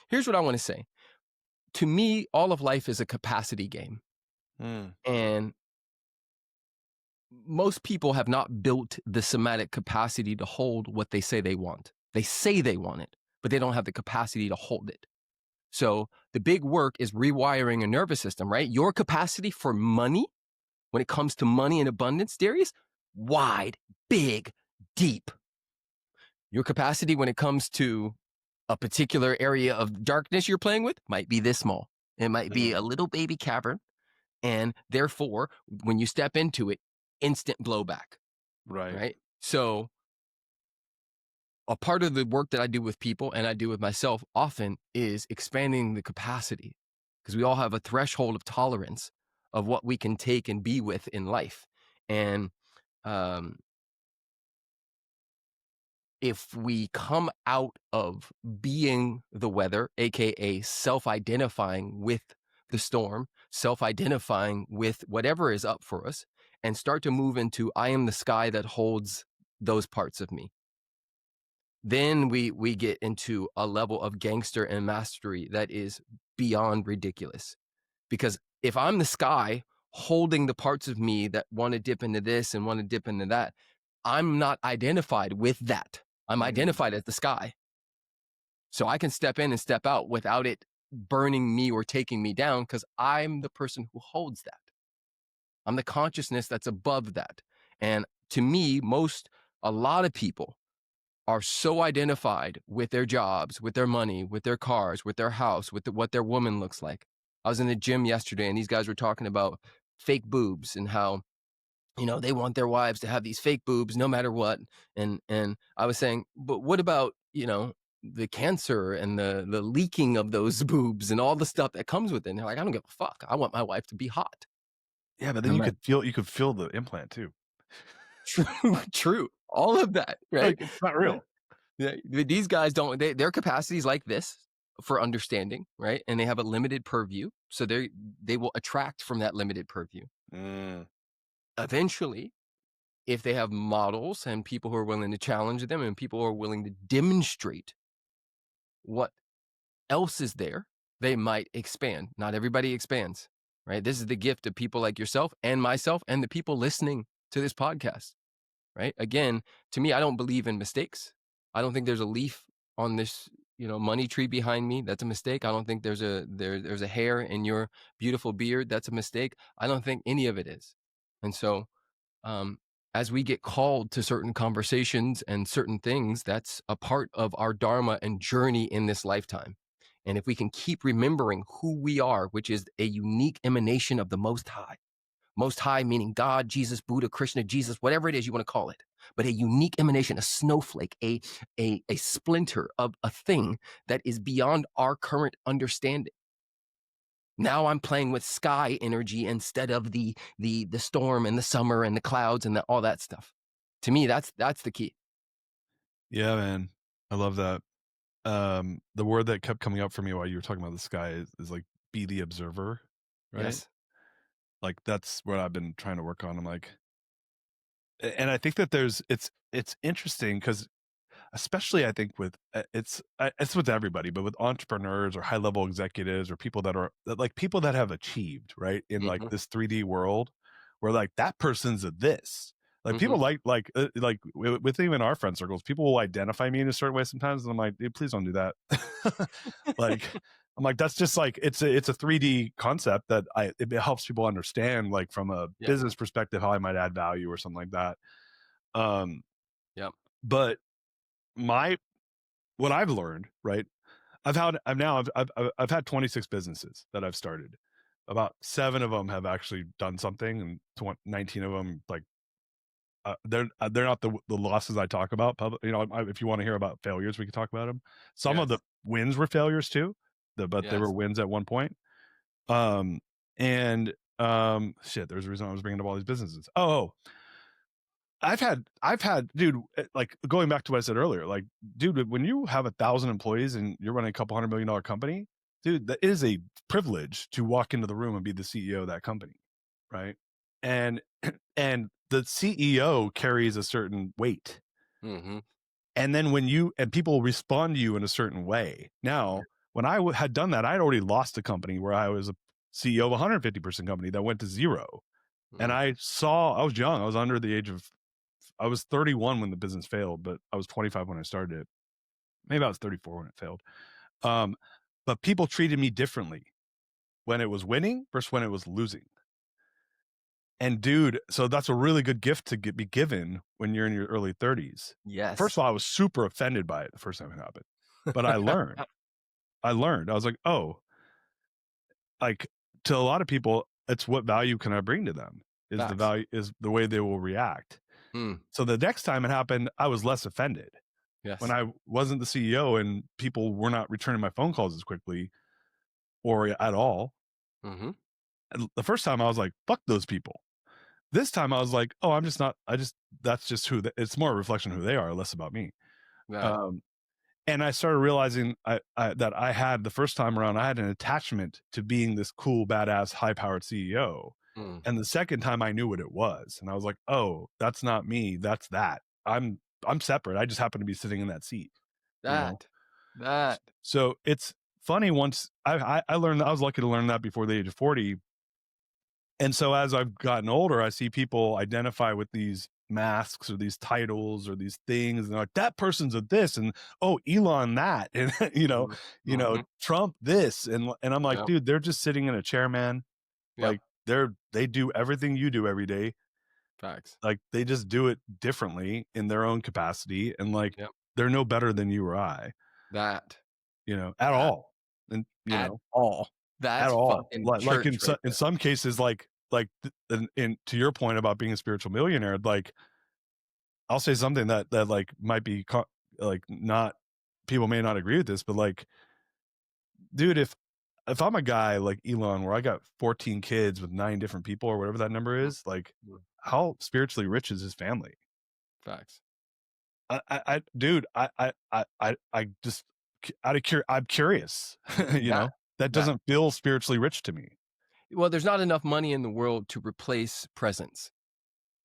here's what I want to say. To me, all of life is a capacity game, mm, and most people have not built the somatic capacity to hold what they say they want. They say they want it, but they don't have the capacity to hold it. So the big work is rewiring a nervous system, right? Your capacity for money, when it comes to money and abundance, Darius, wide, big, deep. Your capacity when it comes to a particular area of darkness you're playing with might be this small. It might be mm. a little baby cavern. And therefore, when you step into it, instant blowback, Right. right? So a part of the work that I do with people and I do with myself often is expanding the capacity, because we all have a threshold of tolerance of what we can take and be with in life. And um, if we come out of being the weather, AKA self-identifying with the storm, self-identifying with whatever is up for us, and start to move into, I am the sky that holds those parts of me, then we get into a level of gangster and mastery that is beyond ridiculous. Because if I'm the sky holding the parts of me that want to dip into this and want to dip into that, I'm not identified with that. I'm Mm, identified as the sky. So I can step in and step out without it burning me or taking me down, because I'm the person who holds that. I'm the consciousness that's above that. And to me, a lot of people are so identified with their jobs, with their money, with their cars, with their house, with what their woman looks like. I was in the gym yesterday and these guys were talking about fake boobs and how, they want their wives to have these fake boobs no matter what. And I was saying, but what about, the cancer and the leaking of those boobs and all the stuff that comes with it? And they're like, I don't give a fuck. I want my wife to be hot. yeah, but And then I'm like, you could feel the implant too. true, true. All of that, right? Like it's not real. Yeah, these guys don't. Their capacity is like this for understanding, right? And they have a limited purview, so they will attract from that limited purview. Mm, Eventually, if they have models and people who are willing to challenge them and people who are willing to demonstrate what else is there, they might expand. Not everybody expands, right? This is the gift of people like yourself and myself and the people listening to this podcast. Right? Again, to me, I don't believe in mistakes. I don't think there's a leaf on this, money tree behind me. That's a mistake. I don't think there's a hair in your beautiful beard. That's a mistake. I don't think any of it is. And so, as we get called to certain conversations and certain things, that's a part of our dharma and journey in this lifetime. And if we can keep remembering who we are, which is a unique emanation of the Most High meaning God, Jesus, Buddha, Krishna, Jesus, whatever it is you want to call it, but a unique emanation, a snowflake, a splinter of a thing that is beyond our current understanding. Now I'm playing with sky energy instead of the storm and the summer and the clouds and all that stuff. To me, that's the key. Yeah, man. I love that. The word that kept coming up for me while you were talking about the sky is like, be the observer, right? Yes. Like that's what I've been trying to work on. I'm like, and I think that it's interesting because especially I think with it's with everybody, but with entrepreneurs or high level executives or people like people that have achieved, right, in like Mm-hmm. this 3D world, where like that person's a this. Like Mm-hmm. people like with even our friend circles, people will identify me in a certain way sometimes, and I'm like, dude, please don't do that. Like I'm like, that's just like it's a 3D concept that it helps people understand, like from a Yep. business perspective, how I might add value or something like that. Yep. But my what I've learned, right? I've had 26 businesses that I've started. About 7 of them have actually done something, and 19 of them, like, they're not the losses I talk about. If you want to hear about failures, we can talk about them. Some of the Yes. wins were failures too, but they were Yes. wins at one point. And shit, there's a reason I was bringing up all these businesses. Oh, I've had, dude, like going back to what I said earlier, like, dude, when you have 1,000 employees and you're running a couple $100 million company, dude, that is a privilege to walk into the room and be the CEO of that company, right? And and the CEO carries a certain weight, Mm-hmm. and then and people respond to you in a certain way. Now, when I had done that, I'd already lost a company where I was a CEO of a 150-person company that went to zero, and I was young, I was under the age of I was 31 when the business failed, but I was 25 when I started it. Maybe I was 34 when it failed. But people treated me differently when it was winning versus when it was losing. And dude, so that's a really good gift to be given when you're in your early 30s. Yes. First of all, I was super offended by it the first time it happened, but I learned. I was like, oh, like, to a lot of people, it's what value can I bring to them? Is the Facts. value is the way they will react. So the next time it happened, I was less offended. Yes. When I wasn't the CEO and people were not returning my phone calls as quickly or at all. Mm-hmm. The first time I was like, fuck those people. This time I was like, oh, that's just it's more a reflection of who they are, less about me. Right. And I started realizing that I had the first time around, I had an attachment to being this cool, badass, high powered CEO. And the second time I knew what it was. And I was like, oh, that's not me. That's that. I'm separate. I just happen to be sitting in that seat. That. So it's funny. Once I learned, I was lucky to learn that before the age of 40. And so as I've gotten older, I see people identify with these masks or these titles or these things, and they're like, that person's a this, and oh, Elon that, and Mm-hmm. Trump this, and I'm like, Yep. dude, they're just sitting in a chair, man. Yep. Like they do everything you do every day. Facts. Like they just do it differently in their own capacity, and like Yep. they're no better than you or I, That. at all. And At all. at That's all. fucking Like church right in there. some cases, in to your point about being a spiritual millionaire, like I'll say something that like might be like not, people may not agree with this, but like, dude, if I'm a guy like Elon, where I got 14 kids with 9 different people or whatever that number is, like, Mhm. how spiritually rich is his family? Facts. Dude, I just I'm curious, That. that That. doesn't feel spiritually rich to me. Well, there's not enough money in the world to replace presence,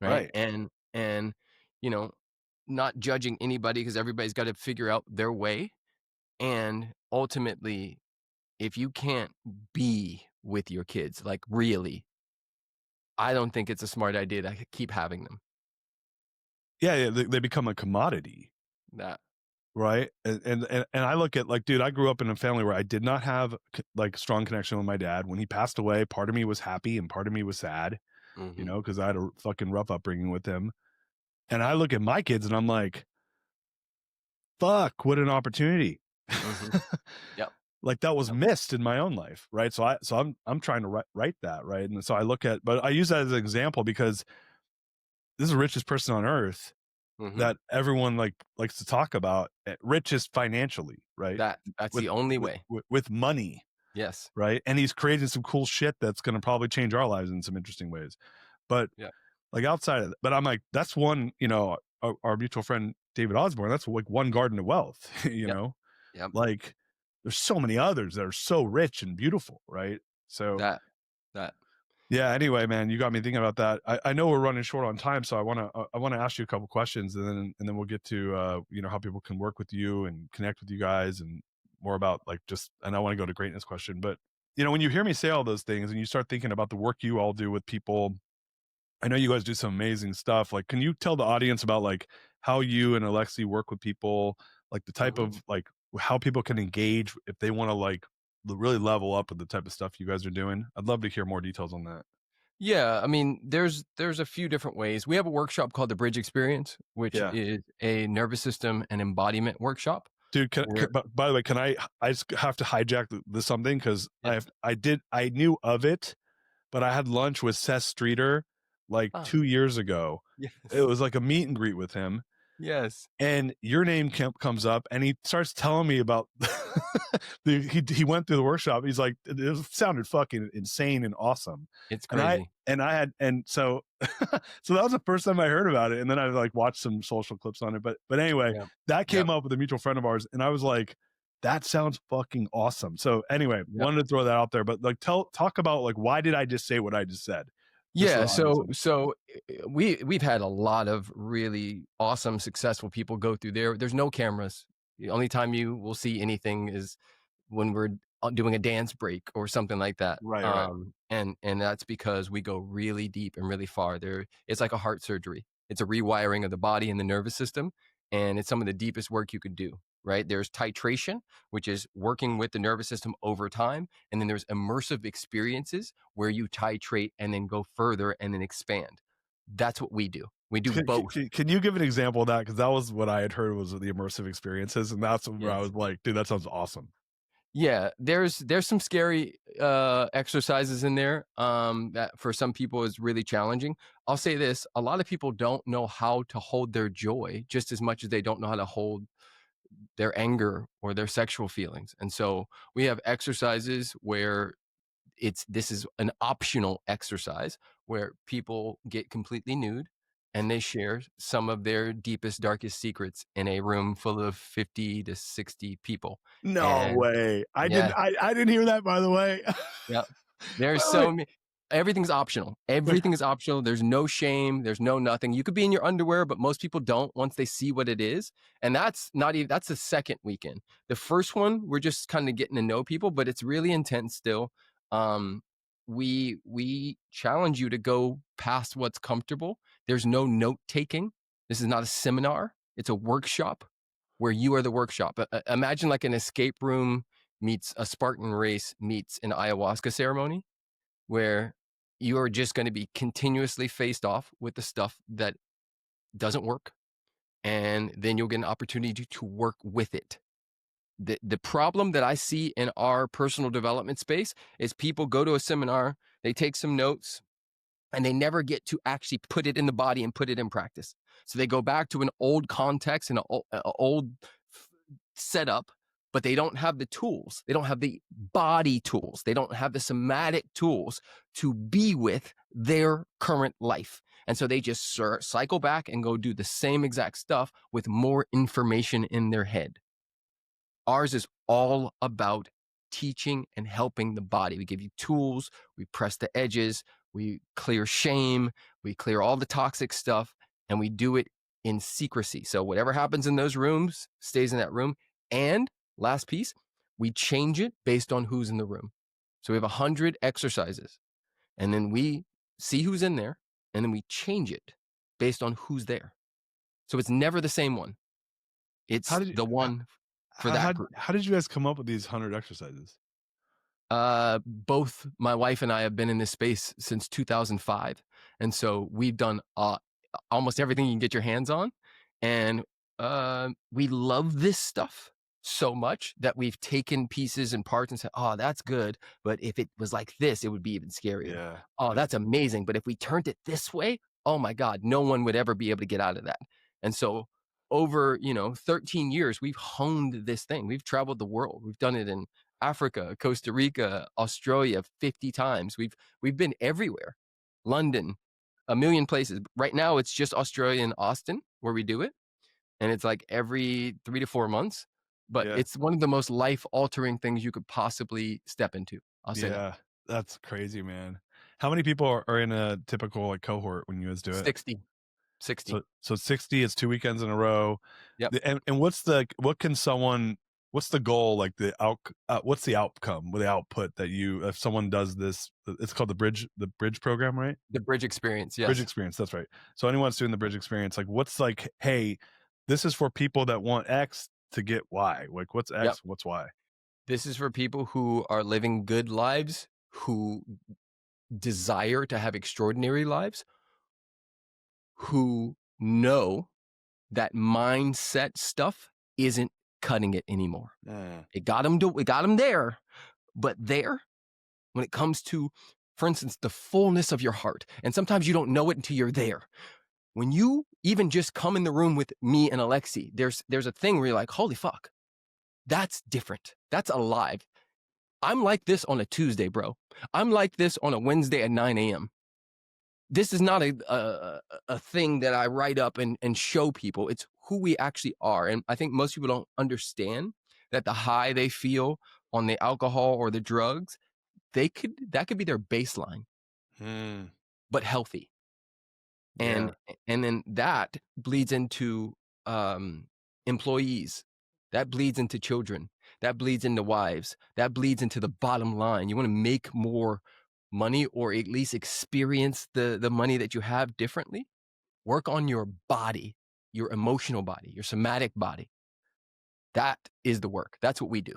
right? Right. And you know, not judging anybody because everybody's got to figure out their way. And ultimately, if you can't be with your kids, like really, I don't think it's a smart idea to keep having them. Yeah, they become a commodity. That. Right. And I look at, like, dude, I grew up in a family where I did not have like strong connection with my dad. When he passed away, part of me was happy and part of me was sad, Mm-hmm. because I had a fucking rough upbringing with him. And I look at my kids and I'm like, fuck, what an opportunity. Mm-hmm. Yep. like that was Yep. missed in my own life, right? I'm trying to write that, right? And so I look at, but I use that as an example because this is the richest person on earth Hmm. that everyone likes to talk about, richest financially, right? That's With the only way. with money, Yes. right? And he's creating some cool shit that's going to probably change our lives in some interesting ways. But Yeah. like outside of that, but I'm like, that's one, our mutual friend David Osborne, that's like one garden of wealth, Yep. Yep. like there's so many others that are so rich and beautiful, right? So That. That. yeah, anyway, man, you got me thinking about that. I know we're running short on time, so I want to ask you a couple questions, and then we'll get to how people can work with you and connect with you guys, and more about and I want to go to greatness question. But when you hear me say all those things and you start thinking about the work you all do with people, I know you guys do some amazing stuff. Like, can you tell the audience about like how you and Alexi work with people, like the type Mhm. of like how people can engage if they want to like really level up with the type of stuff you guys are doing? I'd love to hear more details on that. Yeah, I mean, there's a few different ways. We have a workshop called the Bridge Experience, which Yeah. is a nervous system and embodiment workshop. Dude, Where by the way, can I just have to hijack this something because yeah, I knew of it, but I had lunch with Seth Streeter like ah, 2 years ago. It yes, was like a meet and greet with him, yes, and your name comes up, and he starts telling me about he went through the workshop. He's like, it sounded fucking insane and awesome, it's and crazy. I had, and so so that was the first time I heard about it, and then I like watched some social clips on it. But anyway, Yeah, that yep, came up with a mutual friend of ours, and I was like, that sounds fucking awesome. So anyway, yep. wanted to throw that out there, but like talk about like why did I just say what I just said, just so Yeah, the audience we've had a lot of really awesome, successful people go through there. There's no cameras. The only time you will see anything is when we're doing a dance break or something like that. right. And that's because we go really deep and really far. There, it's like a heart surgery. It's a rewiring of the body and the nervous system, and it's some of the deepest work you could do. Right? There's titration, which is working with the nervous system over time, and then there's immersive experiences where you titrate and then go further and then expand. That's what we do. We do both. Can you give an example of that? Because that was what I had heard was the immersive experiences, and that's where I Yes. was like, dude, that sounds awesome. Yeah, there's some scary exercises in there that for some people is really challenging. I'll say this, a lot of people don't know how to hold their joy just as much as they don't know how to hold their anger or their sexual feelings. And so we have exercises where this is an optional exercise where people get completely nude and they share some of their deepest darkest secrets in a room full of 50 to 60 people. No And way. yeah, I didn't hear that, by the way. yeah. There's Wait. everything's optional. Everything is optional. There's no shame. There's no nothing. You could be in your underwear, but most people don't once they see what it is. And that's not even, that's the second weekend. The first one, we're just kind of getting to know people, but it's really intense still. Um, we challenge you to go past what's comfortable. There's no note taking. This is not a seminar. It's a workshop where you are the workshop. Imagine like an escape room meets a Spartan race meets an ayahuasca ceremony where you are just going to be continuously faced off with the stuff that doesn't work. And then you'll get an opportunity to work with it. The problem that I see in our personal development space is people go to a seminar, they take some notes, and they never get to actually put it in the body and put it in practice. So they go back to an old context and an old setup, but they don't have the tools. They don't have the body tools. They don't have the somatic tools to be with their current life. And so they just cycle back and go do the same exact stuff with more information in their head. Ours is all about teaching and helping the body. We give you tools, we press the edges, we clear shame, we clear all the toxic stuff, and we do it in secrecy. So whatever happens in those rooms stays in that room. And last piece, we change it based on who's in the room. So we have 100 exercises, and then we see who's in there, and then we change it based on who's there. So it's never the same one. How It's did you the one for that group. how did you guys come up with these 100 exercises? Both my wife and I have been in this space since 2005. And so we've done almost everything you can get your hands on. And we love this stuff. so much that we've taken pieces and parts and said, oh, that's good. But if it was like this, it would be even scarier. Yeah. Oh, that's amazing. But if we turned it this way, oh my God, no one would ever be able to get out of that. And so over, 13 years, we've honed this thing. We've traveled the world. We've done it in Africa, Costa Rica, Australia 50 times. We've been everywhere. London, a million places. Right now it's just Australia and Austin where we do it. And it's like every 3 to 4 months, but Yeah. it's one of the most life-altering things you could possibly step into. I'll say that. Yeah. That's crazy, man. How many people are in a typical like cohort when you guys do it? 60. So 60 is 2 weekends in a row. Yep. And what's what's the goal, like what's the outcome with the output that if someone does this, it's called the bridge program, right? The bridge experience, Bridge yes. experience, that's right. So anyone's doing the bridge experience, like what's like, hey, this is for people that want X to get Y. Like what's X, Yep. what's Y? This is for people who are living good lives, who desire to have extraordinary lives, who know that mindset stuff isn't cutting it anymore. It got them there, but when it comes to, for instance, the fullness of your heart, and sometimes you don't know it until you're there. When you even just come in the room with me and Alexi, there's a thing where you're like, holy fuck, that's different. That's alive. I'm like this on a Tuesday, bro. I'm like this on a Wednesday at 9 a.m. This is not a thing that I write up and show people. It's who we actually are. And I think most people don't understand that the high they feel on the alcohol or the drugs, that could be their baseline, but healthy. Yeah. And then that bleeds into employees, that bleeds into children, that bleeds into wives, that bleeds into the bottom line. You want to make more money, or at least experience the money that you have differently. Work on your body, your emotional body, your somatic body. That is the work. That's what we do.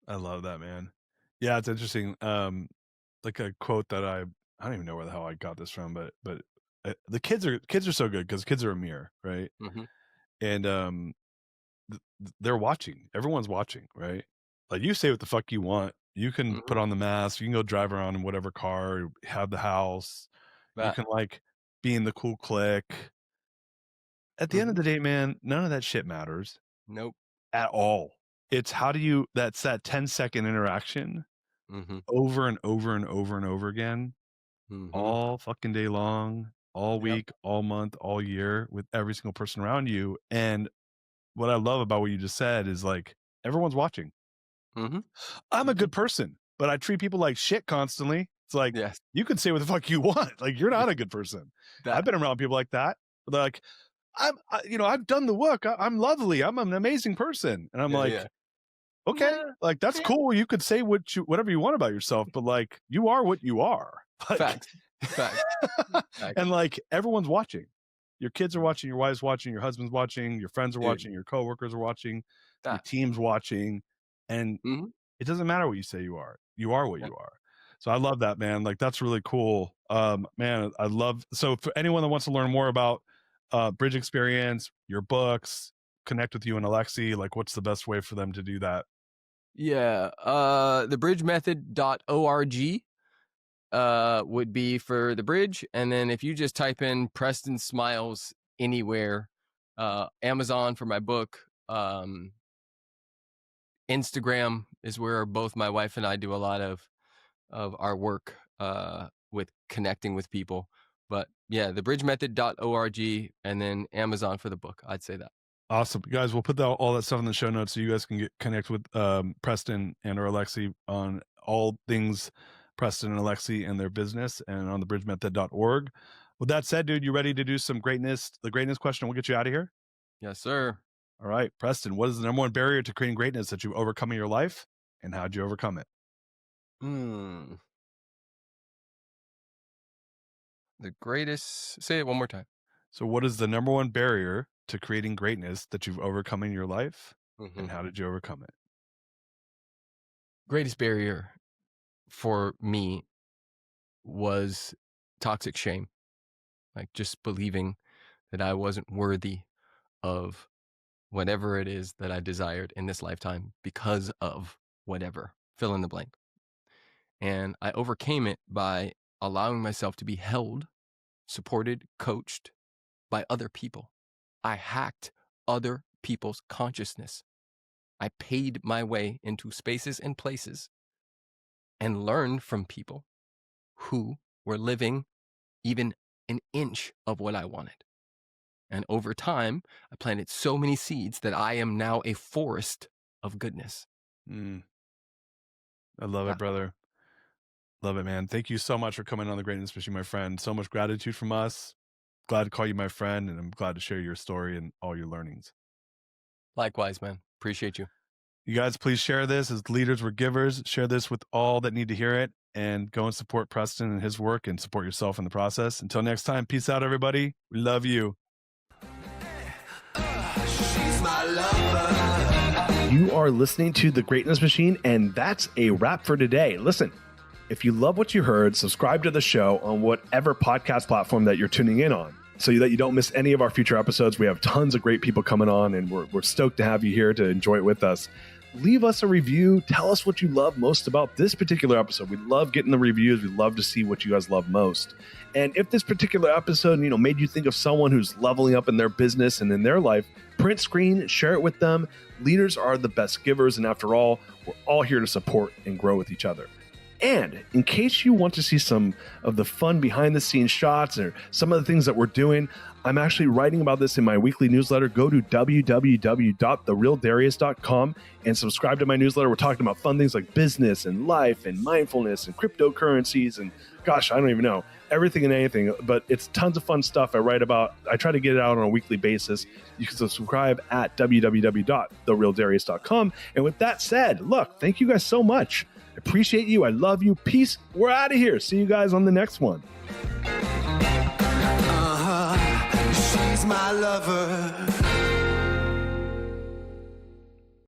I love that, man. Yeah, it's interesting. Like a quote that I don't even know where the hell I got this from, but the kids are so good because kids are a mirror, right? Mm-hmm. And they're watching. Everyone's watching, right? Like you say what the fuck you want. You can put on the mask. You can go drive around in whatever car, have the house. You can like be in the cool clique. At the end of the day, man, none of that shit matters. Nope. At all. It's that's that 10-second interaction over and over and over and over again, all fucking day long, all week, all month, all year, with every single person around you. And what I love about what you just said is like, everyone's watching. I'm a good person, but I treat people like shit constantly. It's like, yes, you can say what the fuck you want. Like, you're not a good person. I've been around people like that. They're like, I've done the work. I'm lovely. I'm an amazing person. And I'm okay, like that's cool. You could say whatever you want about yourself, but like you are what you are. Like, Facts. And like everyone's watching. Your kids are watching, your wife's watching, your husband's watching, your friends are watching, your coworkers are watching, your team's watching. And it doesn't matter what you say you are. You are what you are. So I love that, man. Like that's really cool. Man, so for anyone that wants to learn more about Bridge Experience, your books, connect with you and Alexi, like what's the best way for them to do that? Yeah. Thebridgemethod.org would be for the bridge. And then if you just type in Preston Smiles anywhere, Amazon for my book, Instagram is where both my wife and I do a lot of our work with connecting with people. But yeah, thebridgemethod.org and then Amazon for the book. I'd say that. Awesome. Guys, we'll put all that stuff in the show notes so you guys can connect with Preston and or Alexi on all things Preston and Alexi and their business, and on thebridgemethod.org. With that said, dude, you ready to do the greatness question? We'll get you out of here. Yes, sir. All right, Preston, what is the number one barrier to creating greatness that you've overcome in your life, and how'd you overcome it? The greatest, say it one more time. So what is the number one barrier to creating greatness that you've overcome in your life, and how did you overcome it? Greatest barrier for me was toxic shame. Like just believing that I wasn't worthy of whatever it is that I desired in this lifetime because of whatever, fill in the blank. And I overcame it by allowing myself to be held, supported, coached by other people. I hacked other people's consciousness. I paid my way into spaces and places and learned from people who were living even an inch of what I wanted. And over time, I planted so many seeds that I am now a forest of goodness. I love it, brother. Love it, man. Thank you so much for coming on The Greatness Machine, my friend. So much gratitude from us. Glad to call you my friend, and I'm glad to share your story and all your learnings. Likewise, man. Appreciate you. You guys, please share this. As leaders, we're givers. Share this with all that need to hear it, and go and support Preston and his work, and support yourself in the process. Until next time, peace out, everybody. We love you. She's my lover. You are listening to The Greatness Machine, and that's a wrap for today. Listen, if you love what you heard, subscribe to the show on whatever podcast platform that you're tuning in on, so that you don't miss any of our future episodes. We have tons of great people coming on, and we're stoked to have you here to enjoy it with us. Leave us a review. Tell us what you love most about this particular episode. We love getting the reviews. We love to see what you guys love most. And if this particular episode, made you think of someone who's leveling up in their business and in their life, print screen, share it with them. Leaders are the best givers, and after all, we're all here to support and grow with each other. And in case you want to see some of the fun behind the scenes shots or some of the things that we're doing, I'm actually writing about this in my weekly newsletter. Go to www.therealdarius.com and subscribe to my newsletter. We're talking about fun things like business and life and mindfulness and cryptocurrencies and gosh, I don't even know, everything and anything, but it's tons of fun stuff I write about. I try to get it out on a weekly basis. You can subscribe at www.therealdarius.com. And with that said, look, thank you guys so much. I appreciate you. I love you. Peace. We're out of here. See you guys on the next one. She's my lover.